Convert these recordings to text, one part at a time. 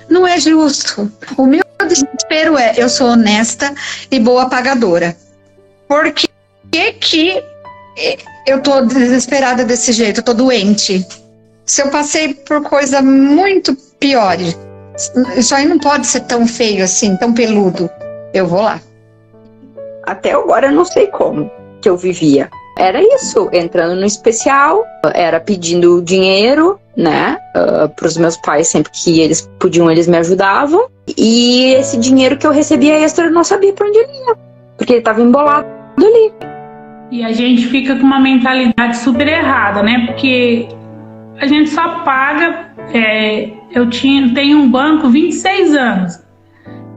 Não é justo. O meu desespero é, eu sou honesta e boa pagadora. Por que eu tô desesperada desse jeito? Eu tô doente. Se eu passei por coisa muito pior, isso aí não pode ser tão feio assim, tão peludo. Eu vou lá. Até agora eu não sei como que eu vivia. Era isso, entrando no especial, era pedindo dinheiro, né, para os meus pais, sempre que eles podiam, eles me ajudavam. E esse dinheiro que eu recebia extra, eu não sabia para onde ele ia, porque ele estava embolado ali. E a gente fica com uma mentalidade super errada, né, porque a gente só paga, tenho um banco 26 anos,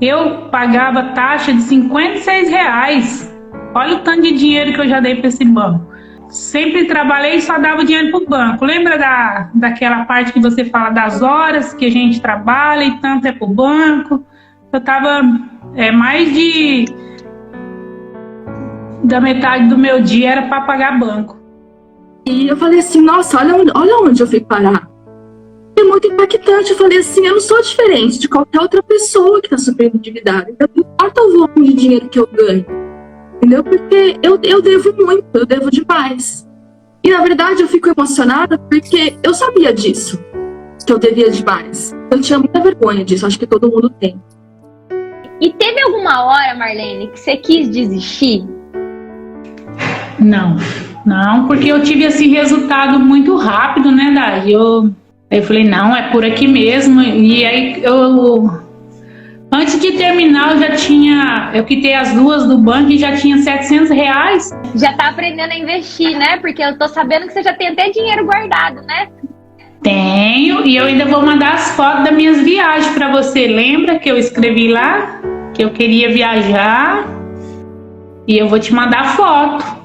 eu pagava taxa de R$56, olha o tanto de dinheiro que eu já dei para esse banco. Sempre trabalhei e só dava dinheiro para o banco. Lembra daquela parte que você fala das horas que a gente trabalha e tanto é para o banco? Eu estava mais da metade do meu dia era para pagar banco. E eu falei assim, nossa, olha onde eu fui parar. É muito impactante. Eu falei assim, eu não sou diferente de qualquer outra pessoa que está super endividada. Então, não importa o volume de dinheiro que eu ganho. Entendeu? Porque eu devo muito, eu devo demais. E na verdade eu fico emocionada porque eu sabia disso, que eu devia demais. Eu tinha muita vergonha disso, acho que todo mundo tem. E teve alguma hora, Marlene, que você quis desistir? Não, porque eu tive esse resultado muito rápido, né, Dai? Eu falei, não, é por aqui mesmo. E aí antes de terminar, eu quitei as duas do banco e já tinha R$700. Já tá aprendendo a investir, né? Porque eu tô sabendo que você já tem até dinheiro guardado, né? Tenho, e eu ainda vou mandar as fotos das minhas viagens para você. Lembra que eu escrevi lá que eu queria viajar? E eu vou te mandar foto.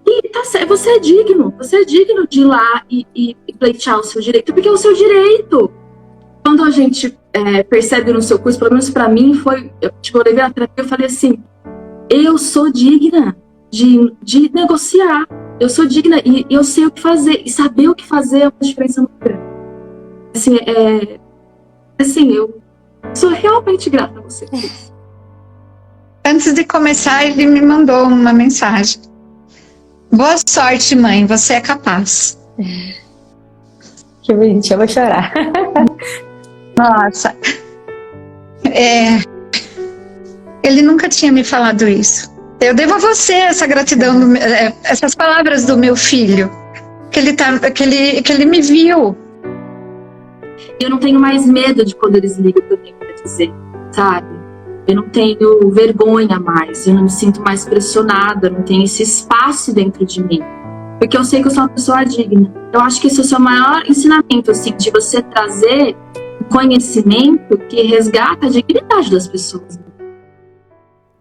E tá certo, você é digno de ir lá e pleitear o seu direito, porque é o seu direito. Quando a gente percebe no seu curso, pelo menos pra mim, eu levei a terapia, eu falei assim, eu sou digna de negociar, eu sou digna e eu sei o que fazer, e saber o que fazer é uma diferença muito grande. Eu sou realmente grata a você. Antes de começar, ele me mandou uma mensagem. Boa sorte, mãe, você é capaz. Que bonitinho, eu vou chorar. Nossa, ele nunca tinha me falado isso. Eu devo a você essa gratidão, essas palavras do meu filho, que ele me viu. Eu não tenho mais medo de quando eles ligam o que eu tenho pra dizer, sabe? Eu não tenho vergonha mais, eu não me sinto mais pressionada, eu não tenho esse espaço dentro de mim. Porque eu sei que eu sou uma pessoa digna. Eu acho que esse é o seu maior ensinamento, assim, de você trazer conhecimento que resgata a dignidade das pessoas.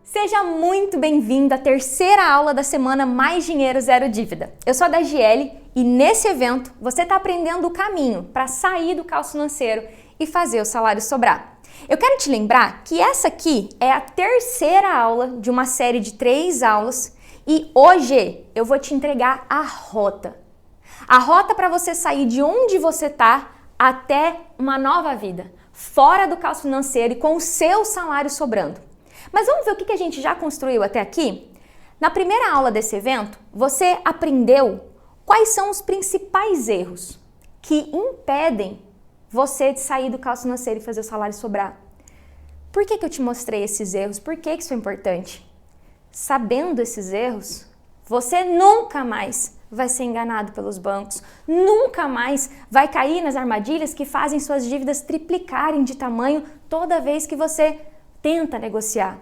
Seja muito bem-vindo à terceira aula da semana Mais Dinheiro Zero Dívida. Eu sou a Dagiele e nesse evento você está aprendendo o caminho para sair do caos financeiro e fazer o salário sobrar. Eu quero te lembrar que essa aqui é a terceira aula de uma série de 3 aulas e hoje eu vou te entregar a rota. A rota para você sair de onde você está até uma nova vida, fora do caos financeiro e com o seu salário sobrando. Mas vamos ver o que a gente já construiu até aqui? Na primeira aula desse evento, você aprendeu quais são os principais erros que impedem você de sair do caos financeiro e fazer o salário sobrar. Por que eu te mostrei esses erros? Por que isso é importante? Sabendo esses erros, você nunca mais vai ser enganado pelos bancos, nunca mais vai cair nas armadilhas que fazem suas dívidas triplicarem de tamanho toda vez que você tenta negociar.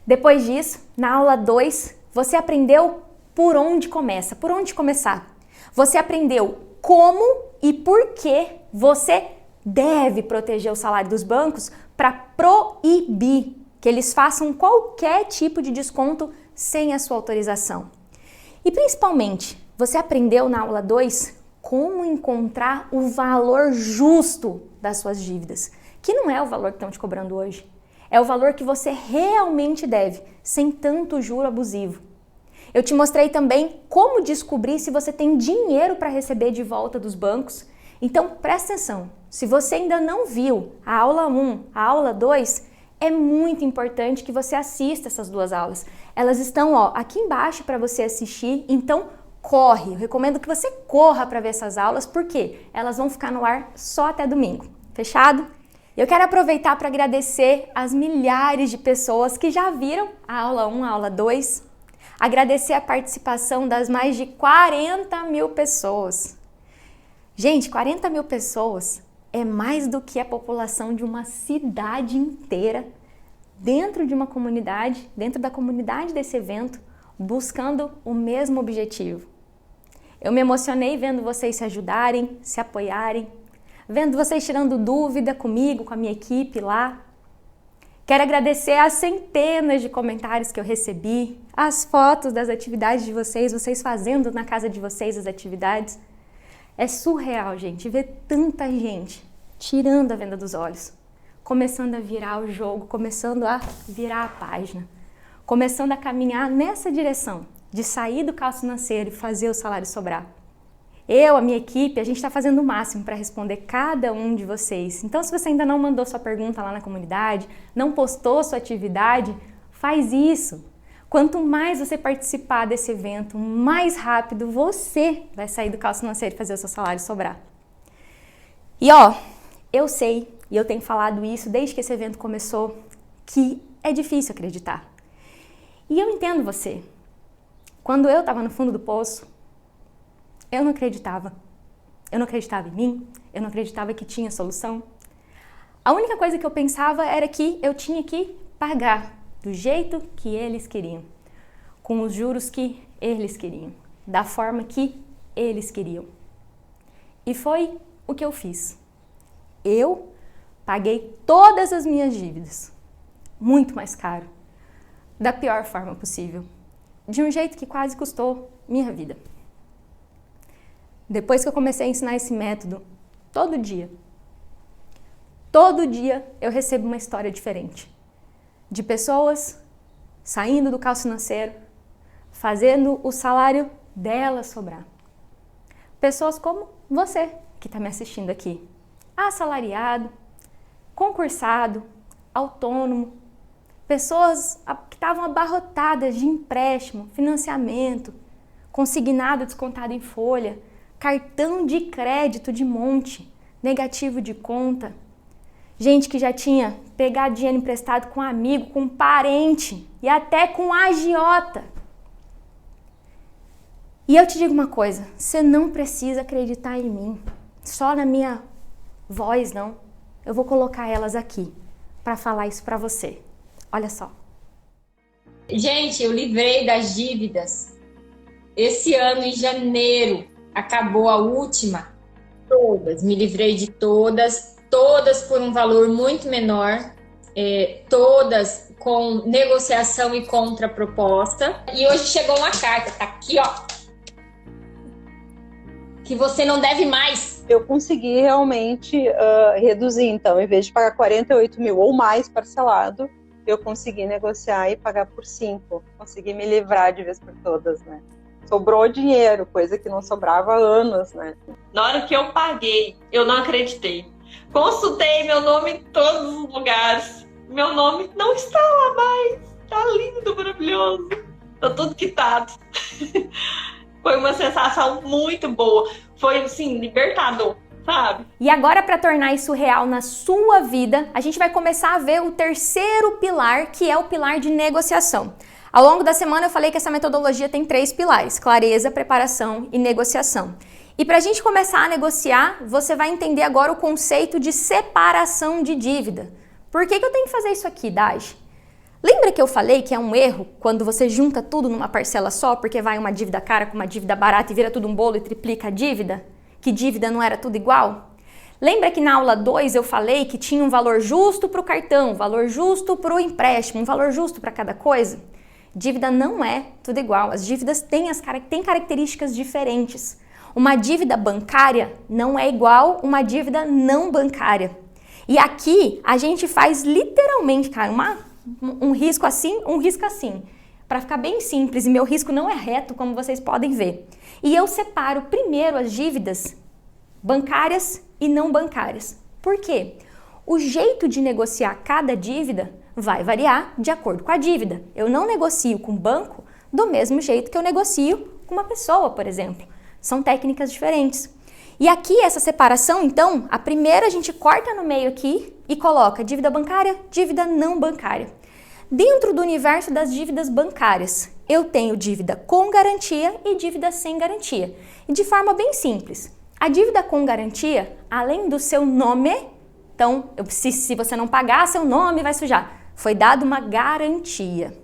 Depois disso, na aula 2, você aprendeu por onde começar. Você aprendeu como e por que você deve proteger o salário dos bancos para proibir que eles façam qualquer tipo de desconto sem a sua autorização. E principalmente, você aprendeu na aula 2 como encontrar o valor justo das suas dívidas, que não é o valor que estão te cobrando hoje. É o valor que você realmente deve, sem tanto juro abusivo. Eu te mostrei também como descobrir se você tem dinheiro para receber de volta dos bancos. Então, presta atenção. Se você ainda não viu a aula 1, a aula 2, é muito importante que você assista essas 2 aulas. Elas estão aqui embaixo para você assistir, então corre. Eu recomendo que você corra para ver essas aulas, porque elas vão ficar no ar só até domingo. Fechado? Eu quero aproveitar para agradecer as milhares de pessoas que já viram a aula 1, a aula 2. Agradecer a participação das mais de 40 mil pessoas. Gente, 40 mil pessoas é mais do que a população de uma cidade inteira dentro de uma comunidade, dentro da comunidade desse evento, buscando o mesmo objetivo. Eu me emocionei vendo vocês se ajudarem, se apoiarem, vendo vocês tirando dúvida comigo, com a minha equipe lá. Quero agradecer as centenas de comentários que eu recebi, as fotos das atividades de vocês fazendo na casa de vocês as atividades. É surreal, gente, ver tanta gente tirando a venda dos olhos, começando a virar o jogo, começando a virar a página, começando a caminhar nessa direção de sair do caos financeiro e fazer o salário sobrar. Eu, a minha equipe, a gente está fazendo o máximo para responder cada um de vocês. Então, se você ainda não mandou sua pergunta lá na comunidade, não postou sua atividade, faz isso. Quanto mais você participar desse evento, mais rápido você vai sair do caos financeiro e fazer o seu salário sobrar. E eu sei, e eu tenho falado isso desde que esse evento começou, que é difícil acreditar. E eu entendo você. Quando eu estava no fundo do poço, eu não acreditava. Eu não acreditava em mim, eu não acreditava que tinha solução. A única coisa que eu pensava era que eu tinha que pagar do jeito que eles queriam, com os juros que eles queriam, da forma que eles queriam. E foi o que eu fiz. Eu paguei todas as minhas dívidas, muito mais caro, da pior forma possível, de um jeito que quase custou minha vida. Depois que eu comecei a ensinar esse método, todo dia eu recebo uma história diferente. De pessoas saindo do caos financeiro, fazendo o salário delas sobrar. Pessoas como você, que está me assistindo aqui. Assalariado, concursado, autônomo. Pessoas que estavam abarrotadas de empréstimo, financiamento, consignado descontado em folha, cartão de crédito de monte, negativo de conta. Gente que já tinha pegado dinheiro emprestado com um amigo, com um parente e até com um agiota. E eu te digo uma coisa, você não precisa acreditar em mim, só na minha voz não. Eu vou colocar elas aqui para falar isso para você. Olha só. Gente, eu livrei das dívidas. Esse ano, em janeiro, acabou a última. Todas, me livrei de todas por um valor muito menor, todas com negociação e contraproposta. E hoje chegou uma carta, tá aqui, que você não deve mais. Eu consegui realmente reduzir, então, em vez de pagar 48 mil ou mais parcelado, eu consegui negociar e pagar por 5. Consegui me livrar de vez por todas, né? Sobrou dinheiro, coisa que não sobrava há anos, né? Na hora que eu paguei, eu não acreditei. Consultei meu nome em todos os lugares. Meu nome não está lá mais. Tá lindo, maravilhoso. Tá tudo quitado. Foi uma sensação muito boa. Foi, assim, libertador, sabe? E agora, para tornar isso real na sua vida, a gente vai começar a ver o terceiro pilar, que é o pilar de negociação. Ao longo da semana eu falei que essa metodologia tem 3 pilares: clareza, preparação e negociação. E para a gente começar a negociar, você vai entender agora o conceito de separação de dívida. Por que eu tenho que fazer isso aqui, Daj? Lembra que eu falei que é um erro quando você junta tudo numa parcela só, porque vai uma dívida cara com uma dívida barata e vira tudo um bolo e triplica a dívida? Que dívida não era tudo igual? Lembra que na aula 2 eu falei que tinha um valor justo para o cartão, um valor justo para o empréstimo, um valor justo para cada coisa? Dívida não é tudo igual, as dívidas têm características diferentes. Uma dívida bancária não é igual uma dívida não bancária. E aqui a gente faz literalmente, cara, um risco assim, um risco assim, para ficar bem simples, e meu risco não é reto, como vocês podem ver. E eu separo primeiro as dívidas bancárias e não bancárias. Por quê? O jeito de negociar cada dívida vai variar de acordo com a dívida. Eu não negocio com o banco do mesmo jeito que eu negocio com uma pessoa, por exemplo. São técnicas diferentes. E aqui essa separação, então, a primeira a gente corta no meio aqui e coloca dívida bancária, dívida não bancária. Dentro do universo das dívidas bancárias, eu tenho dívida com garantia e dívida sem garantia. E de forma bem simples, a dívida com garantia, além do seu nome, então, se você não pagar, seu nome vai sujar. Foi dada uma garantia.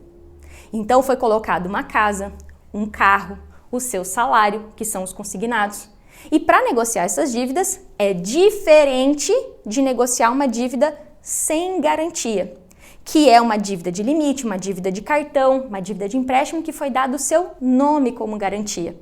Então, foi colocado uma casa, um carro, o seu salário, que são os consignados. E para negociar essas dívidas, é diferente de negociar uma dívida sem garantia, que é uma dívida de limite, uma dívida de cartão, uma dívida de empréstimo que foi dado o seu nome como garantia.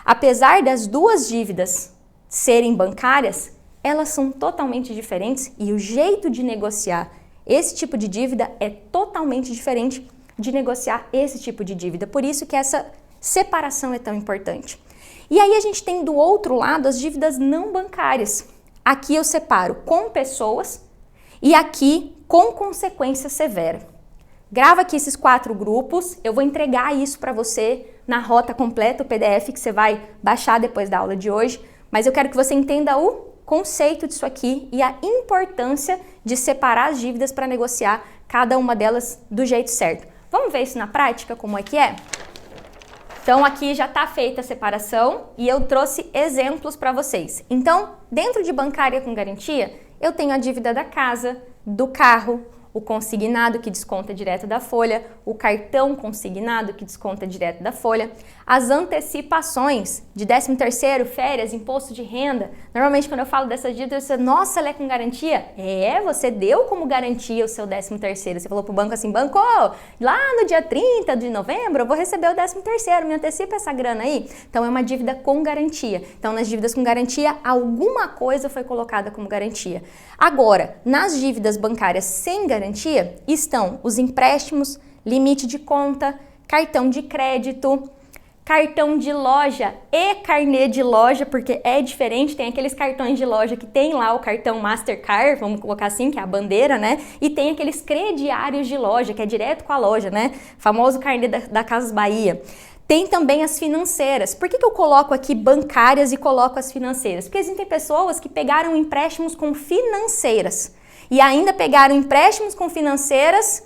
Apesar das duas dívidas serem bancárias, elas são totalmente diferentes e o jeito de negociar esse tipo de dívida é totalmente diferente de negociar esse tipo de dívida. Por isso que essa separação é tão importante. E aí a gente tem do outro lado as dívidas não bancárias. Aqui eu separo com pessoas e aqui com consequência severa. Grava aqui esses 4 grupos, eu vou entregar isso para você na rota completa, o PDF que você vai baixar depois da aula de hoje, mas eu quero que você entenda o conceito disso aqui e a importância de separar as dívidas para negociar cada uma delas do jeito certo. Vamos ver isso na prática, como é que é? Então aqui já está feita a separação e eu trouxe exemplos para vocês. Então, dentro de bancária com garantia, eu tenho a dívida da casa, do carro, o consignado que desconta direto da folha, o cartão consignado que desconta direto da folha, as antecipações de 13º, férias, imposto de renda. Normalmente quando eu falo dessas dívidas, você, nossa, ela é com garantia? É, você deu como garantia o seu 13º. Você falou pro banco assim, banco, lá no dia 30 de novembro eu vou receber o 13º, me antecipa essa grana aí? Então é uma dívida com garantia. Então nas dívidas com garantia, alguma coisa foi colocada como garantia. Agora, nas dívidas bancárias sem garantia, estão os empréstimos, limite de conta, cartão de crédito, cartão de loja e carnê de loja, porque é diferente, tem aqueles cartões de loja que tem lá o cartão Mastercard, vamos colocar assim, que é a bandeira, né? E tem aqueles crediários de loja, que é direto com a loja, né? Famoso carnê da Casas Bahia. Tem também as financeiras. Por que eu coloco aqui bancárias e coloco as financeiras? Porque existem pessoas que pegaram empréstimos com financeiras e ainda pegaram empréstimos com financeiras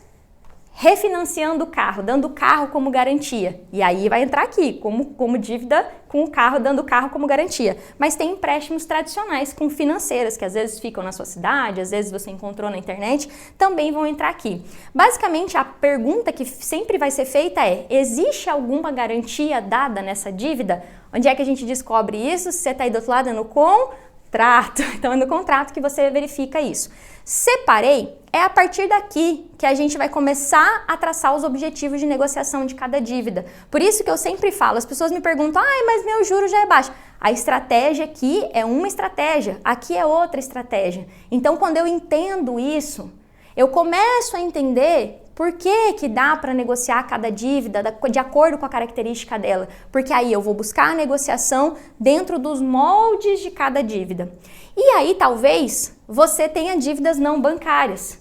refinanciando o carro, dando o carro como garantia. E aí vai entrar aqui, como dívida com o carro, dando o carro como garantia. Mas tem empréstimos tradicionais com financeiras, que às vezes ficam na sua cidade, às vezes você encontrou na internet, também vão entrar aqui. Basicamente, a pergunta que sempre vai ser feita é, existe alguma garantia dada nessa dívida? Onde é que a gente descobre isso? Se você está aí do outro lado, é no contrato. Então é no contrato que você verifica isso. Separei, é a partir daqui que a gente vai começar a traçar os objetivos de negociação de cada dívida. Por isso que eu sempre falo, as pessoas me perguntam, mas meu juro já é baixo. A estratégia aqui é uma estratégia, aqui é outra estratégia. Então quando eu entendo isso, eu começo a entender por que dá para negociar cada dívida de acordo com a característica dela. Porque aí eu vou buscar a negociação dentro dos moldes de cada dívida. E aí talvez você tenha dívidas não bancárias,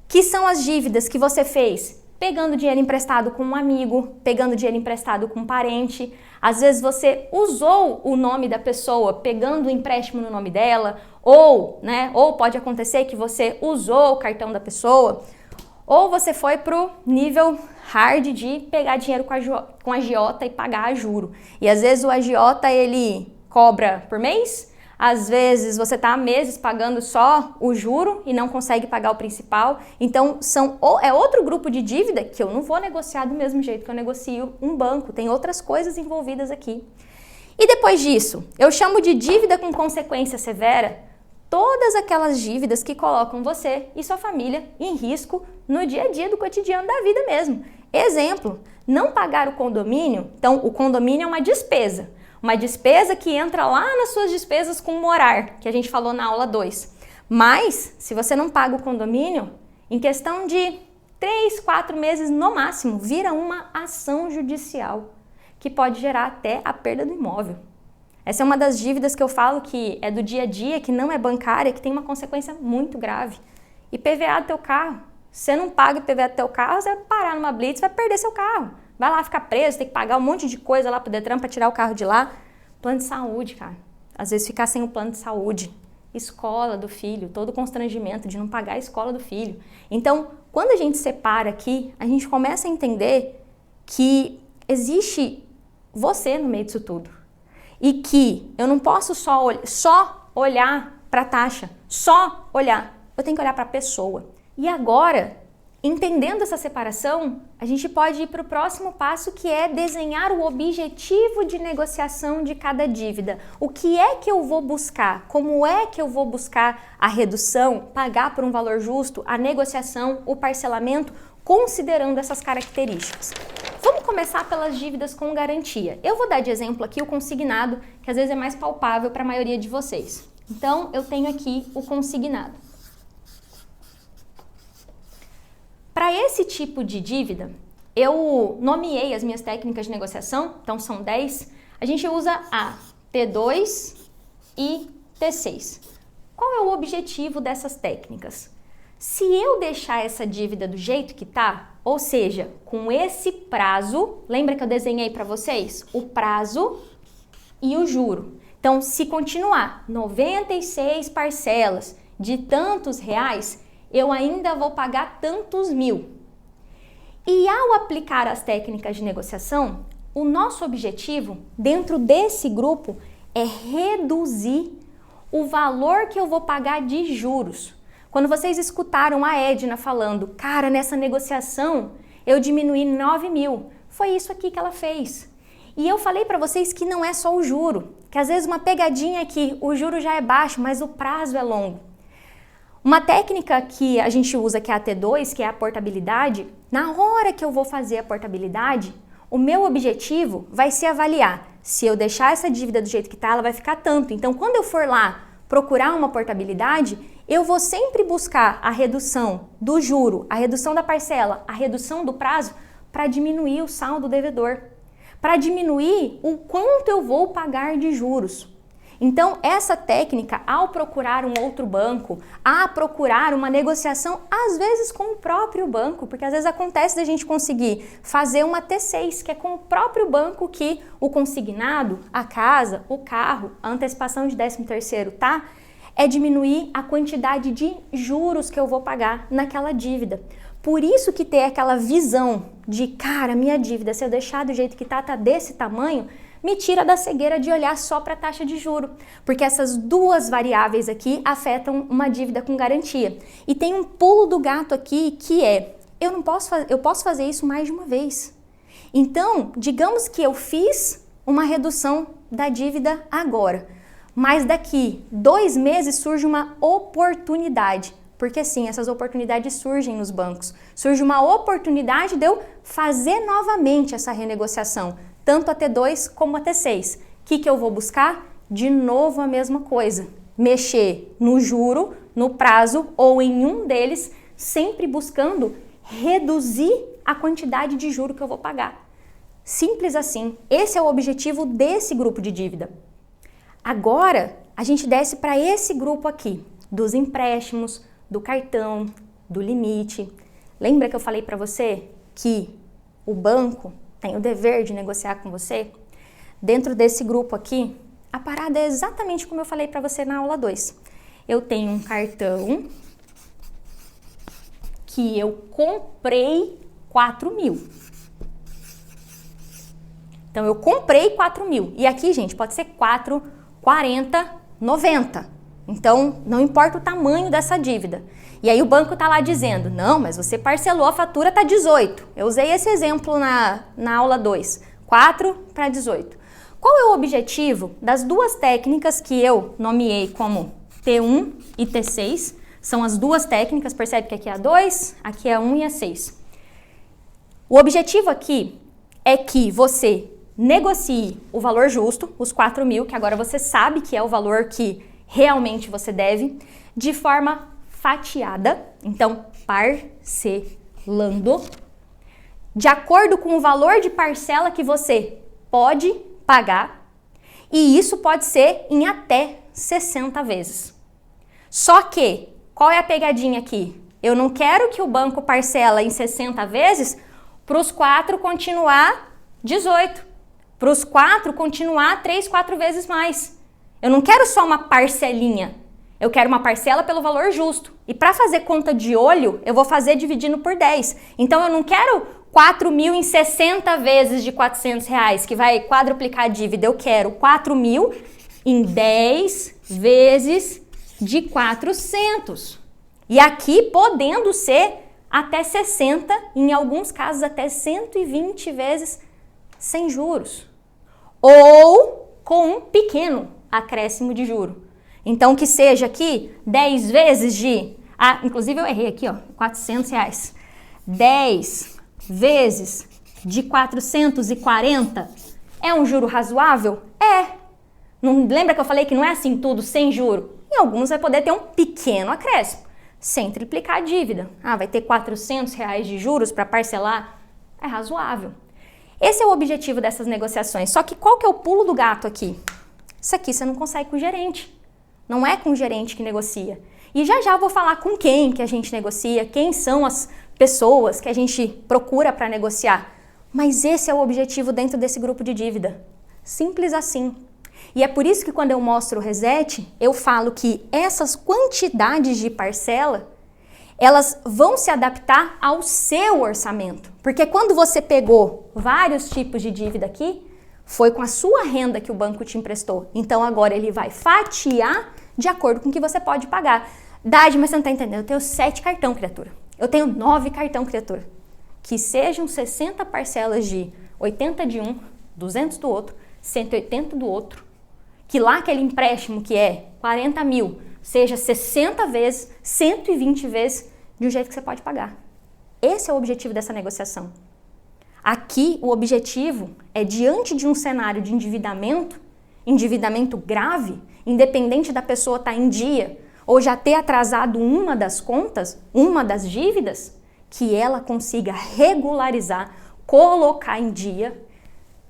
que são as dívidas que você fez pegando dinheiro emprestado com um amigo, pegando dinheiro emprestado com um parente. Às vezes você usou o nome da pessoa pegando o empréstimo no nome dela, ou pode acontecer que você usou o cartão da pessoa, ou você foi pro nível hard de pegar dinheiro com a agiota e pagar a juro. E às vezes o agiota ele cobra por mês, às vezes você está há meses pagando só o juro e não consegue pagar o principal. Então é outro grupo de dívida que eu não vou negociar do mesmo jeito que eu negocio um banco. Tem outras coisas envolvidas aqui. E depois disso, eu chamo de dívida com consequência severa todas aquelas dívidas que colocam você e sua família em risco no dia a dia do cotidiano da vida mesmo. Exemplo, não pagar o condomínio. Então, o condomínio é uma despesa que entra lá nas suas despesas com morar, que a gente falou na aula 2. Mas, se você não paga o condomínio, em questão de 3, 4 meses no máximo, vira uma ação judicial, que pode gerar até a perda do imóvel. Essa é uma das dívidas que eu falo que é do dia a dia, que não é bancária, que tem uma consequência muito grave. IPVA do teu carro. Se você não paga o IPVA do teu carro, você vai parar numa blitz, vai perder seu carro. Vai lá ficar preso, tem que pagar um monte de coisa lá pro Detran para tirar o carro de lá. Plano de saúde, cara. Às vezes ficar sem o plano de saúde. Escola do filho, todo o constrangimento de não pagar a escola do filho. Então, quando a gente separa aqui, a gente começa a entender que existe você no meio disso tudo. E que eu não posso só olhar para a taxa, só olhar. Eu tenho que olhar para a pessoa. E agora, entendendo essa separação, a gente pode ir para o próximo passo, que é desenhar o objetivo de negociação de cada dívida. O que é que eu vou buscar? Como é que eu vou buscar a redução, pagar por um valor justo, a negociação, o parcelamento, considerando essas características? Vamos começar pelas dívidas com garantia. Eu vou dar de exemplo aqui o consignado, que às vezes é mais palpável para a maioria de vocês. Então, eu tenho aqui o consignado. Para esse tipo de dívida, eu nomeei as minhas técnicas de negociação, então são 10. A gente usa a T2 e T6. Qual é o objetivo dessas técnicas? Se eu deixar essa dívida do jeito que tá, ou seja, com esse prazo, lembra que eu desenhei para vocês? O prazo e o juro. Então, se continuar 96 parcelas de tantos reais, eu ainda vou pagar tantos mil. E ao aplicar as técnicas de negociação, o nosso objetivo dentro desse grupo é reduzir o valor que eu vou pagar de juros. Quando vocês escutaram a Edna falando, cara, nessa negociação eu diminuí 9 mil, foi isso aqui que ela fez. E eu falei para vocês que não é só o juro, que às vezes uma pegadinha é que o juro já é baixo, mas o prazo é longo. Uma técnica que a gente usa, que é a T2, que é a portabilidade, na hora que eu vou fazer a portabilidade, o meu objetivo vai ser avaliar. Se eu deixar essa dívida do jeito que está, ela vai ficar tanto. Então, quando eu for lá procurar uma portabilidade, eu vou sempre buscar a redução do juro, a redução da parcela, a redução do prazo, para diminuir o saldo devedor, para diminuir o quanto eu vou pagar de juros. Então, essa técnica, ao procurar um outro banco, a procurar uma negociação, às vezes com o próprio banco, porque às vezes acontece da gente conseguir fazer uma T6, que é com o próprio banco que o consignado, a casa, o carro, a antecipação de 13º, tá? É diminuir a quantidade de juros que eu vou pagar naquela dívida. Por isso que ter aquela visão de, cara, minha dívida, se eu deixar do jeito que tá desse tamanho, me tira da cegueira de olhar só para a taxa de juro, porque essas duas variáveis aqui afetam uma dívida com garantia. E tem um pulo do gato aqui que é, eu posso fazer isso mais de uma vez. Então, digamos que eu fiz uma redução da dívida agora, mas daqui 2 meses surge uma oportunidade, porque sim, essas oportunidades surgem nos bancos. Surge uma oportunidade de eu fazer novamente essa renegociação, tanto a T2 como a T6. O que eu vou buscar? De novo a mesma coisa. Mexer no juro, no prazo ou em um deles, sempre buscando reduzir a quantidade de juro que eu vou pagar. Simples assim. Esse é o objetivo desse grupo de dívida. Agora, a gente desce para esse grupo aqui, dos empréstimos, do cartão, do limite. Lembra que eu falei para você que o banco tem o dever de negociar com você? Dentro desse grupo aqui, a parada é exatamente como eu falei para você na aula 2. Eu tenho um cartão que eu comprei 4 mil. Então, eu comprei 4 mil. E aqui, gente, pode ser 4, 40, 90. Então, não importa o tamanho dessa dívida. E aí o banco tá lá dizendo, não, mas você parcelou, a fatura tá 18. Eu usei esse exemplo na aula 2, 4 para 18. Qual é o objetivo das duas técnicas que eu nomeei como T1 e T6? São as duas técnicas, percebe que aqui é a 2, aqui é a 1 e a 6. O objetivo aqui é que você negocie o valor justo, os 4 mil, que agora você sabe que é o valor que realmente você deve, de forma fatiada, então parcelando, de acordo com o valor de parcela que você pode pagar E isso pode ser em até 60 vezes. Só que, qual é a pegadinha aqui? Eu não quero que o banco parcela em 60 vezes para os 4 continuar 18. Para os 4 continuar 3, 4 vezes mais. Eu não quero só uma parcelinha. Eu quero uma parcela pelo valor justo. E para fazer conta de olho, eu vou fazer dividindo por 10. Então eu não quero 4.000 em 60 vezes de R$400, que vai quadruplicar a dívida. Eu quero 4.000 em 10 vezes de 400. E aqui podendo ser até 60, em alguns casos até 120 vezes sem juros. Ou com um pequeno acréscimo de juro. Então que seja aqui 10 vezes de... inclusive eu errei aqui, ó, R$400. 10 vezes de 440 é um juro razoável? É. Não lembra que eu falei que não é assim tudo sem juro? Em alguns vai poder ter um pequeno acréscimo, sem triplicar a dívida. Vai ter R$400 de juros para parcelar? É razoável. Esse é o objetivo dessas negociações. Só que qual que é o pulo do gato aqui? Isso aqui você não consegue com o gerente. Não é com o gerente que negocia. E já eu vou falar com quem que a gente negocia, quem são as pessoas que a gente procura para negociar. Mas esse é o objetivo dentro desse grupo de dívida. Simples assim. E é por isso que quando eu mostro o reset, eu falo que essas quantidades de parcela, elas vão se adaptar ao seu orçamento. Porque quando você pegou vários tipos de dívida aqui, foi com a sua renda que o banco te emprestou. Então agora ele vai fatiar de acordo com o que você pode pagar. Dade, mas você não está entendendo. Eu tenho 7 cartão, criatura. Eu tenho 9 cartão, criatura. Que sejam 60 parcelas de 80 de um, 200 do outro, 180 do outro. Que lá aquele empréstimo que é 40.000, seja 60 vezes, 120 vezes, de um jeito que você pode pagar. Esse é o objetivo dessa negociação. Aqui, o objetivo é, diante de um cenário de endividamento grave, independente da pessoa estar em dia ou já ter atrasado uma das contas, uma das dívidas, que ela consiga regularizar, colocar em dia,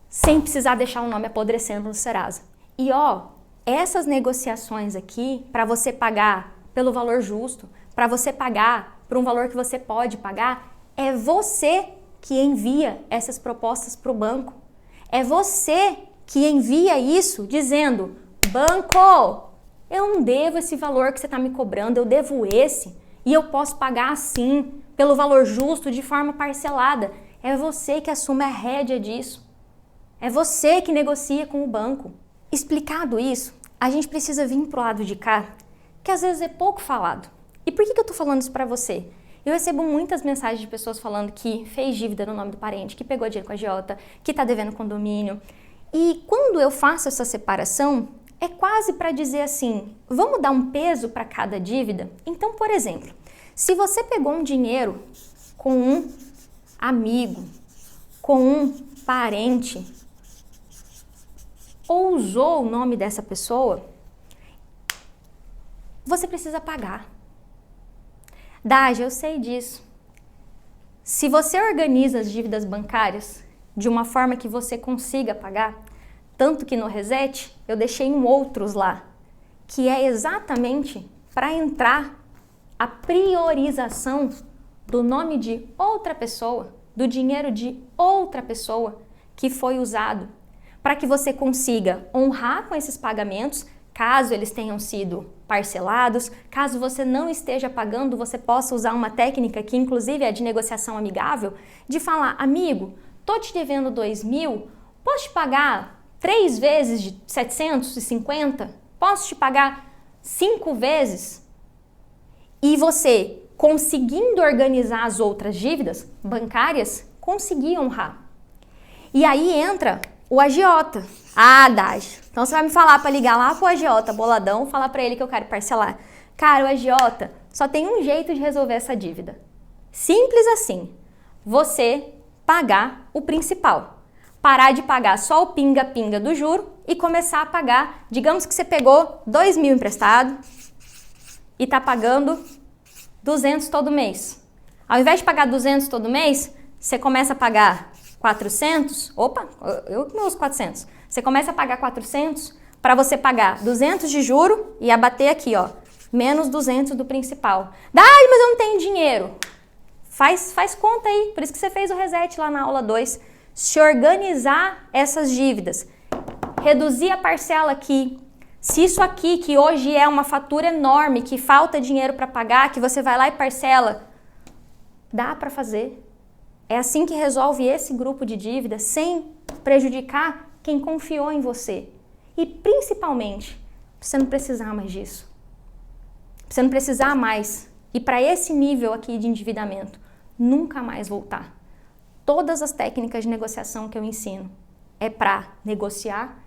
sem precisar deixar o nome apodrecendo no Serasa. E essas negociações aqui, para você pagar pelo valor justo, para você pagar por um valor que você pode pagar, é você que envia essas propostas para o banco. É você que envia isso dizendo: banco, eu não devo esse valor que você está me cobrando, eu devo esse. E eu posso pagar assim, pelo valor justo, de forma parcelada. É você que assume a rédea disso. É você que negocia com o banco. Explicado isso, a gente precisa vir pro lado de cá, que às vezes é pouco falado. E por que eu tô falando isso para você? Eu recebo muitas mensagens de pessoas falando que fez dívida no nome do parente, que pegou dinheiro com a agiota, que tá devendo condomínio. E quando eu faço essa separação, é quase para dizer assim, vamos dar um peso para cada dívida? Então, por exemplo, se você pegou um dinheiro com um amigo, com um parente, ou usou o nome dessa pessoa, você precisa pagar. Dágia, eu sei disso. Se você organiza as dívidas bancárias de uma forma que você consiga pagar, tanto que no reset eu deixei um outros lá, que é exatamente para entrar a priorização do nome de outra pessoa, do dinheiro de outra pessoa que foi usado, para que você consiga honrar com esses pagamentos, caso eles tenham sido parcelados, caso você não esteja pagando, você possa usar uma técnica que inclusive é de negociação amigável, de falar, amigo, tô te devendo 2.000, posso te pagar 3 vezes de 750? Posso te pagar 5 vezes? E você, conseguindo organizar as outras dívidas bancárias, conseguir honrar. E aí entra o agiota. Dágia, então você vai me falar para ligar lá pro agiota boladão, falar para ele que eu quero parcelar. Cara, o agiota só tem um jeito de resolver essa dívida. Simples assim. Você pagar o principal. Parar de pagar só o pinga-pinga do juro e começar a pagar, digamos que você pegou 2.000 emprestado e tá pagando 200 todo mês. Ao invés de pagar 200 todo mês, você começa a pagar 400, opa, eu que meus 400. Você começa a pagar 400 para você pagar 200 de juro e abater aqui, ó, menos 200 do principal. Ai, mas eu não tenho dinheiro. Faz conta aí, por isso que você fez o reset lá na aula 2. Se organizar essas dívidas, reduzir a parcela aqui. Se isso aqui, que hoje é uma fatura enorme, que falta dinheiro para pagar, que você vai lá e parcela, dá para fazer. É assim que resolve esse grupo de dívida sem prejudicar quem confiou em você. E principalmente, você não precisar mais disso. Você não precisar mais ir para esse nível aqui de endividamento. Nunca mais voltar. Todas as técnicas de negociação que eu ensino é para negociar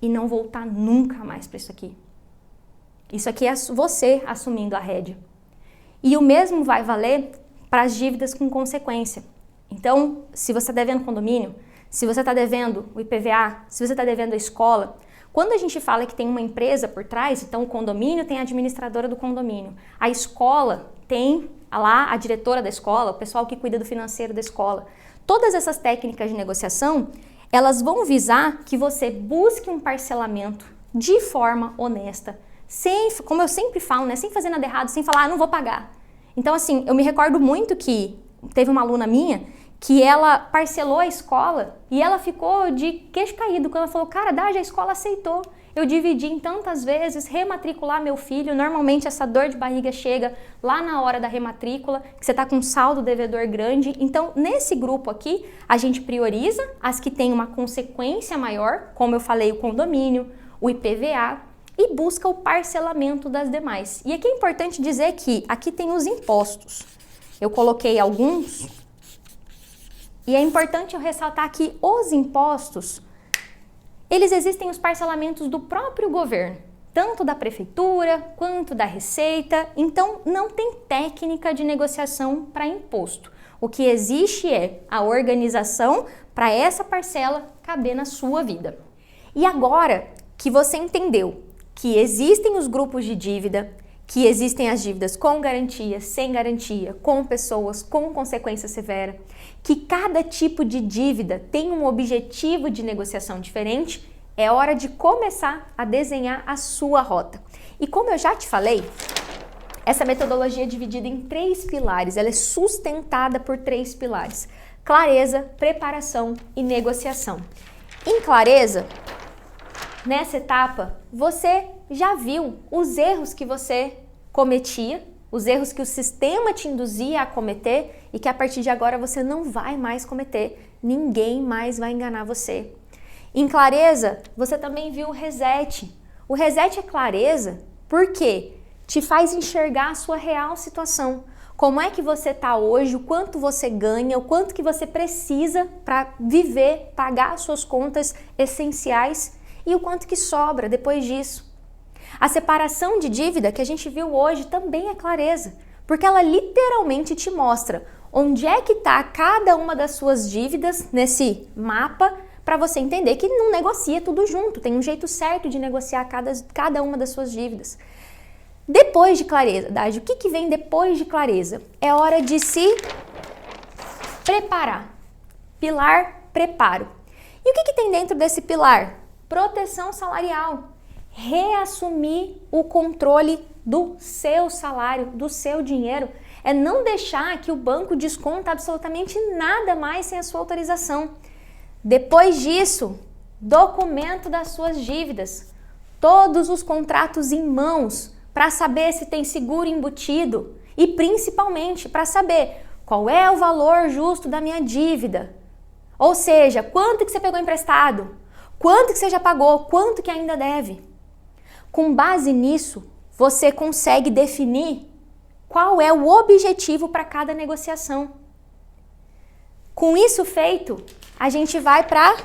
e não voltar nunca mais para isso aqui. Isso aqui é você assumindo a rédea. E o mesmo vai valer para as dívidas com consequência. Então, se você está devendo condomínio, se você está devendo o IPVA, se você está devendo a escola, quando a gente fala que tem uma empresa por trás, então o condomínio tem a administradora do condomínio, a escola tem lá a diretora da escola, o pessoal que cuida do financeiro da escola. Todas essas técnicas de negociação, elas vão visar que você busque um parcelamento de forma honesta, sem, como eu sempre falo, né, sem fazer nada errado, sem falar, não vou pagar. Então, assim, eu me recordo muito que teve uma aluna minha que ela parcelou a escola e ela ficou de queixo caído quando ela falou, cara, a escola aceitou. Eu dividi em tantas vezes, rematricular meu filho, normalmente essa dor de barriga chega lá na hora da rematrícula, que você está com um saldo devedor grande. Então, nesse grupo aqui, a gente prioriza as que têm uma consequência maior, como eu falei, o condomínio, o IPVA, e busca o parcelamento das demais. E aqui é importante dizer que aqui tem os impostos. Eu coloquei alguns, e é importante eu ressaltar que os impostos, eles existem os parcelamentos do próprio governo, tanto da prefeitura quanto da Receita, então não tem técnica de negociação para imposto. O que existe é a organização para essa parcela caber na sua vida. E agora que você entendeu que existem os grupos de dívida, que existem as dívidas com garantia, sem garantia, com pessoas, com consequência severa, que cada tipo de dívida tem um objetivo de negociação diferente, é hora de começar a desenhar a sua rota. E como eu já te falei, essa metodologia é dividida em 3 pilares, ela é sustentada por 3 pilares: clareza, preparação e negociação. Em clareza, nessa etapa, você já viu os erros que você cometia, os erros que o sistema te induzia a cometer e que a partir de agora você não vai mais cometer. Ninguém mais vai enganar você. Em clareza, você também viu o reset. O reset é clareza porque te faz enxergar a sua real situação. Como é que você está hoje, o quanto você ganha, o quanto que você precisa para viver, pagar as suas contas essenciais e o quanto que sobra depois disso. A separação de dívida que a gente viu hoje também é clareza, porque ela literalmente te mostra onde é que está cada uma das suas dívidas nesse mapa, para você entender que não negocia tudo junto, tem um jeito certo de negociar cada uma das suas dívidas. Depois de clareza, Dade, o que vem depois de clareza? É hora de se preparar. Pilar, preparo. E o que tem dentro desse pilar? Proteção salarial. Reassumir o controle do seu salário, do seu dinheiro. É não deixar que o banco desconta absolutamente nada mais sem a sua autorização. Depois disso, documento das suas dívidas. Todos os contratos em mãos para saber se tem seguro embutido e principalmente para saber qual é o valor justo da minha dívida. Ou seja, quanto que você pegou emprestado, quanto que você já pagou, quanto que ainda deve. Com base nisso, você consegue definir qual é o objetivo para cada negociação. Com isso feito, a gente vai para a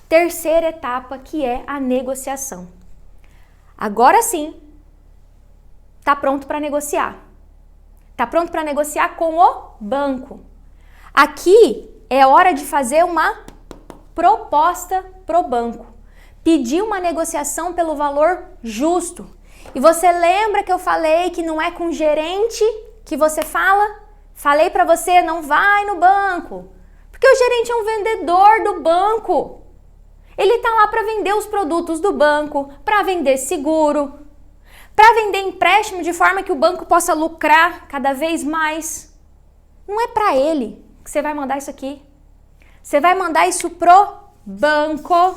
terceira etapa, que é a negociação. Agora sim, está pronto para negociar. Está pronto para negociar com o banco. Aqui é hora de fazer uma proposta para o banco. Pedir uma negociação pelo valor justo. E você lembra que eu falei que não é com o gerente que você fala? Falei para você, não vai no banco. Porque Porque o gerente é um vendedor do banco. Ele está lá para vender os produtos do banco, para vender seguro, para vender empréstimo de forma que o banco possa lucrar cada vez mais. Não é para ele que você vai mandar isso aqui. Você vai mandar isso pro banco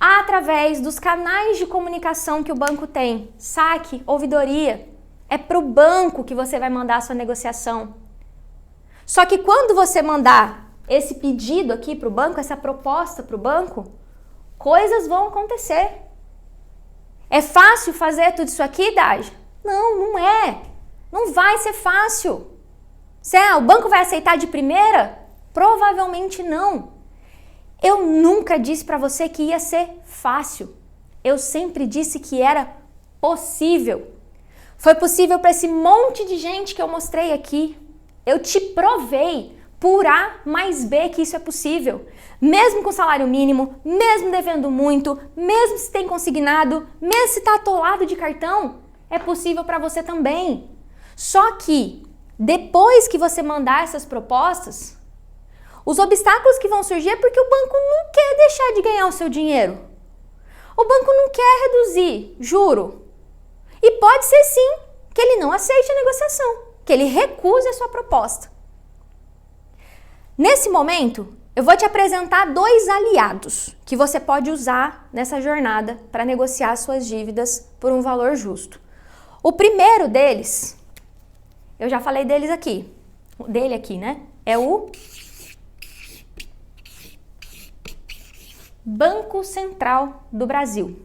através dos canais de comunicação que o banco tem. Saque, ouvidoria. É pro banco que você vai mandar a sua negociação. Só que quando você mandar esse pedido aqui pro banco, essa proposta pro banco, coisas vão acontecer. É fácil fazer tudo isso aqui, Daj? Não, não é. Não vai ser fácil. O banco vai aceitar de primeira? Provavelmente não. Eu nunca disse para você que ia ser fácil. Eu sempre disse que era possível. Foi possível para esse monte de gente que eu mostrei aqui. Eu te provei por A mais B que isso é possível. Mesmo com salário mínimo, mesmo devendo muito, mesmo se tem consignado, mesmo se está atolado de cartão, é possível para você também. Só que depois que você mandar essas propostas, os obstáculos que vão surgir é porque o banco não quer deixar de ganhar o seu dinheiro. O banco não quer reduzir juro. E pode ser sim que ele não aceite a negociação, que ele recuse a sua proposta. Nesse momento, eu vou te apresentar 2 aliados que você pode usar nessa jornada para negociar suas dívidas por um valor justo. O primeiro deles, eu já falei dele aqui, né? É o Banco Central do Brasil.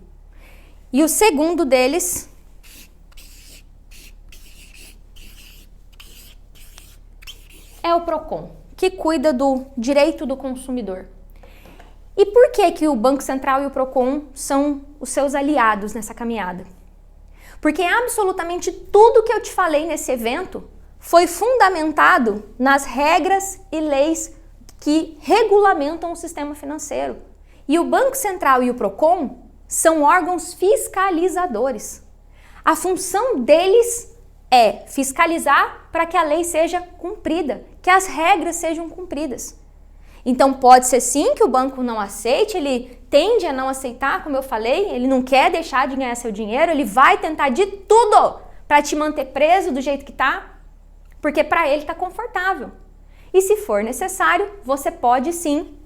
E o segundo deles é o Procon, que cuida do direito do consumidor. E por que o Banco Central e o Procon são os seus aliados nessa caminhada? Porque absolutamente tudo que eu te falei nesse evento foi fundamentado nas regras e leis que regulamentam o sistema financeiro. E o Banco Central e o Procon são órgãos fiscalizadores. A função deles é fiscalizar para que a lei seja cumprida, que as regras sejam cumpridas. Então pode ser sim que o banco não aceite, ele tende a não aceitar, como eu falei, ele não quer deixar de ganhar seu dinheiro, ele vai tentar de tudo para te manter preso do jeito que tá, porque para ele tá confortável. E se for necessário, você pode sim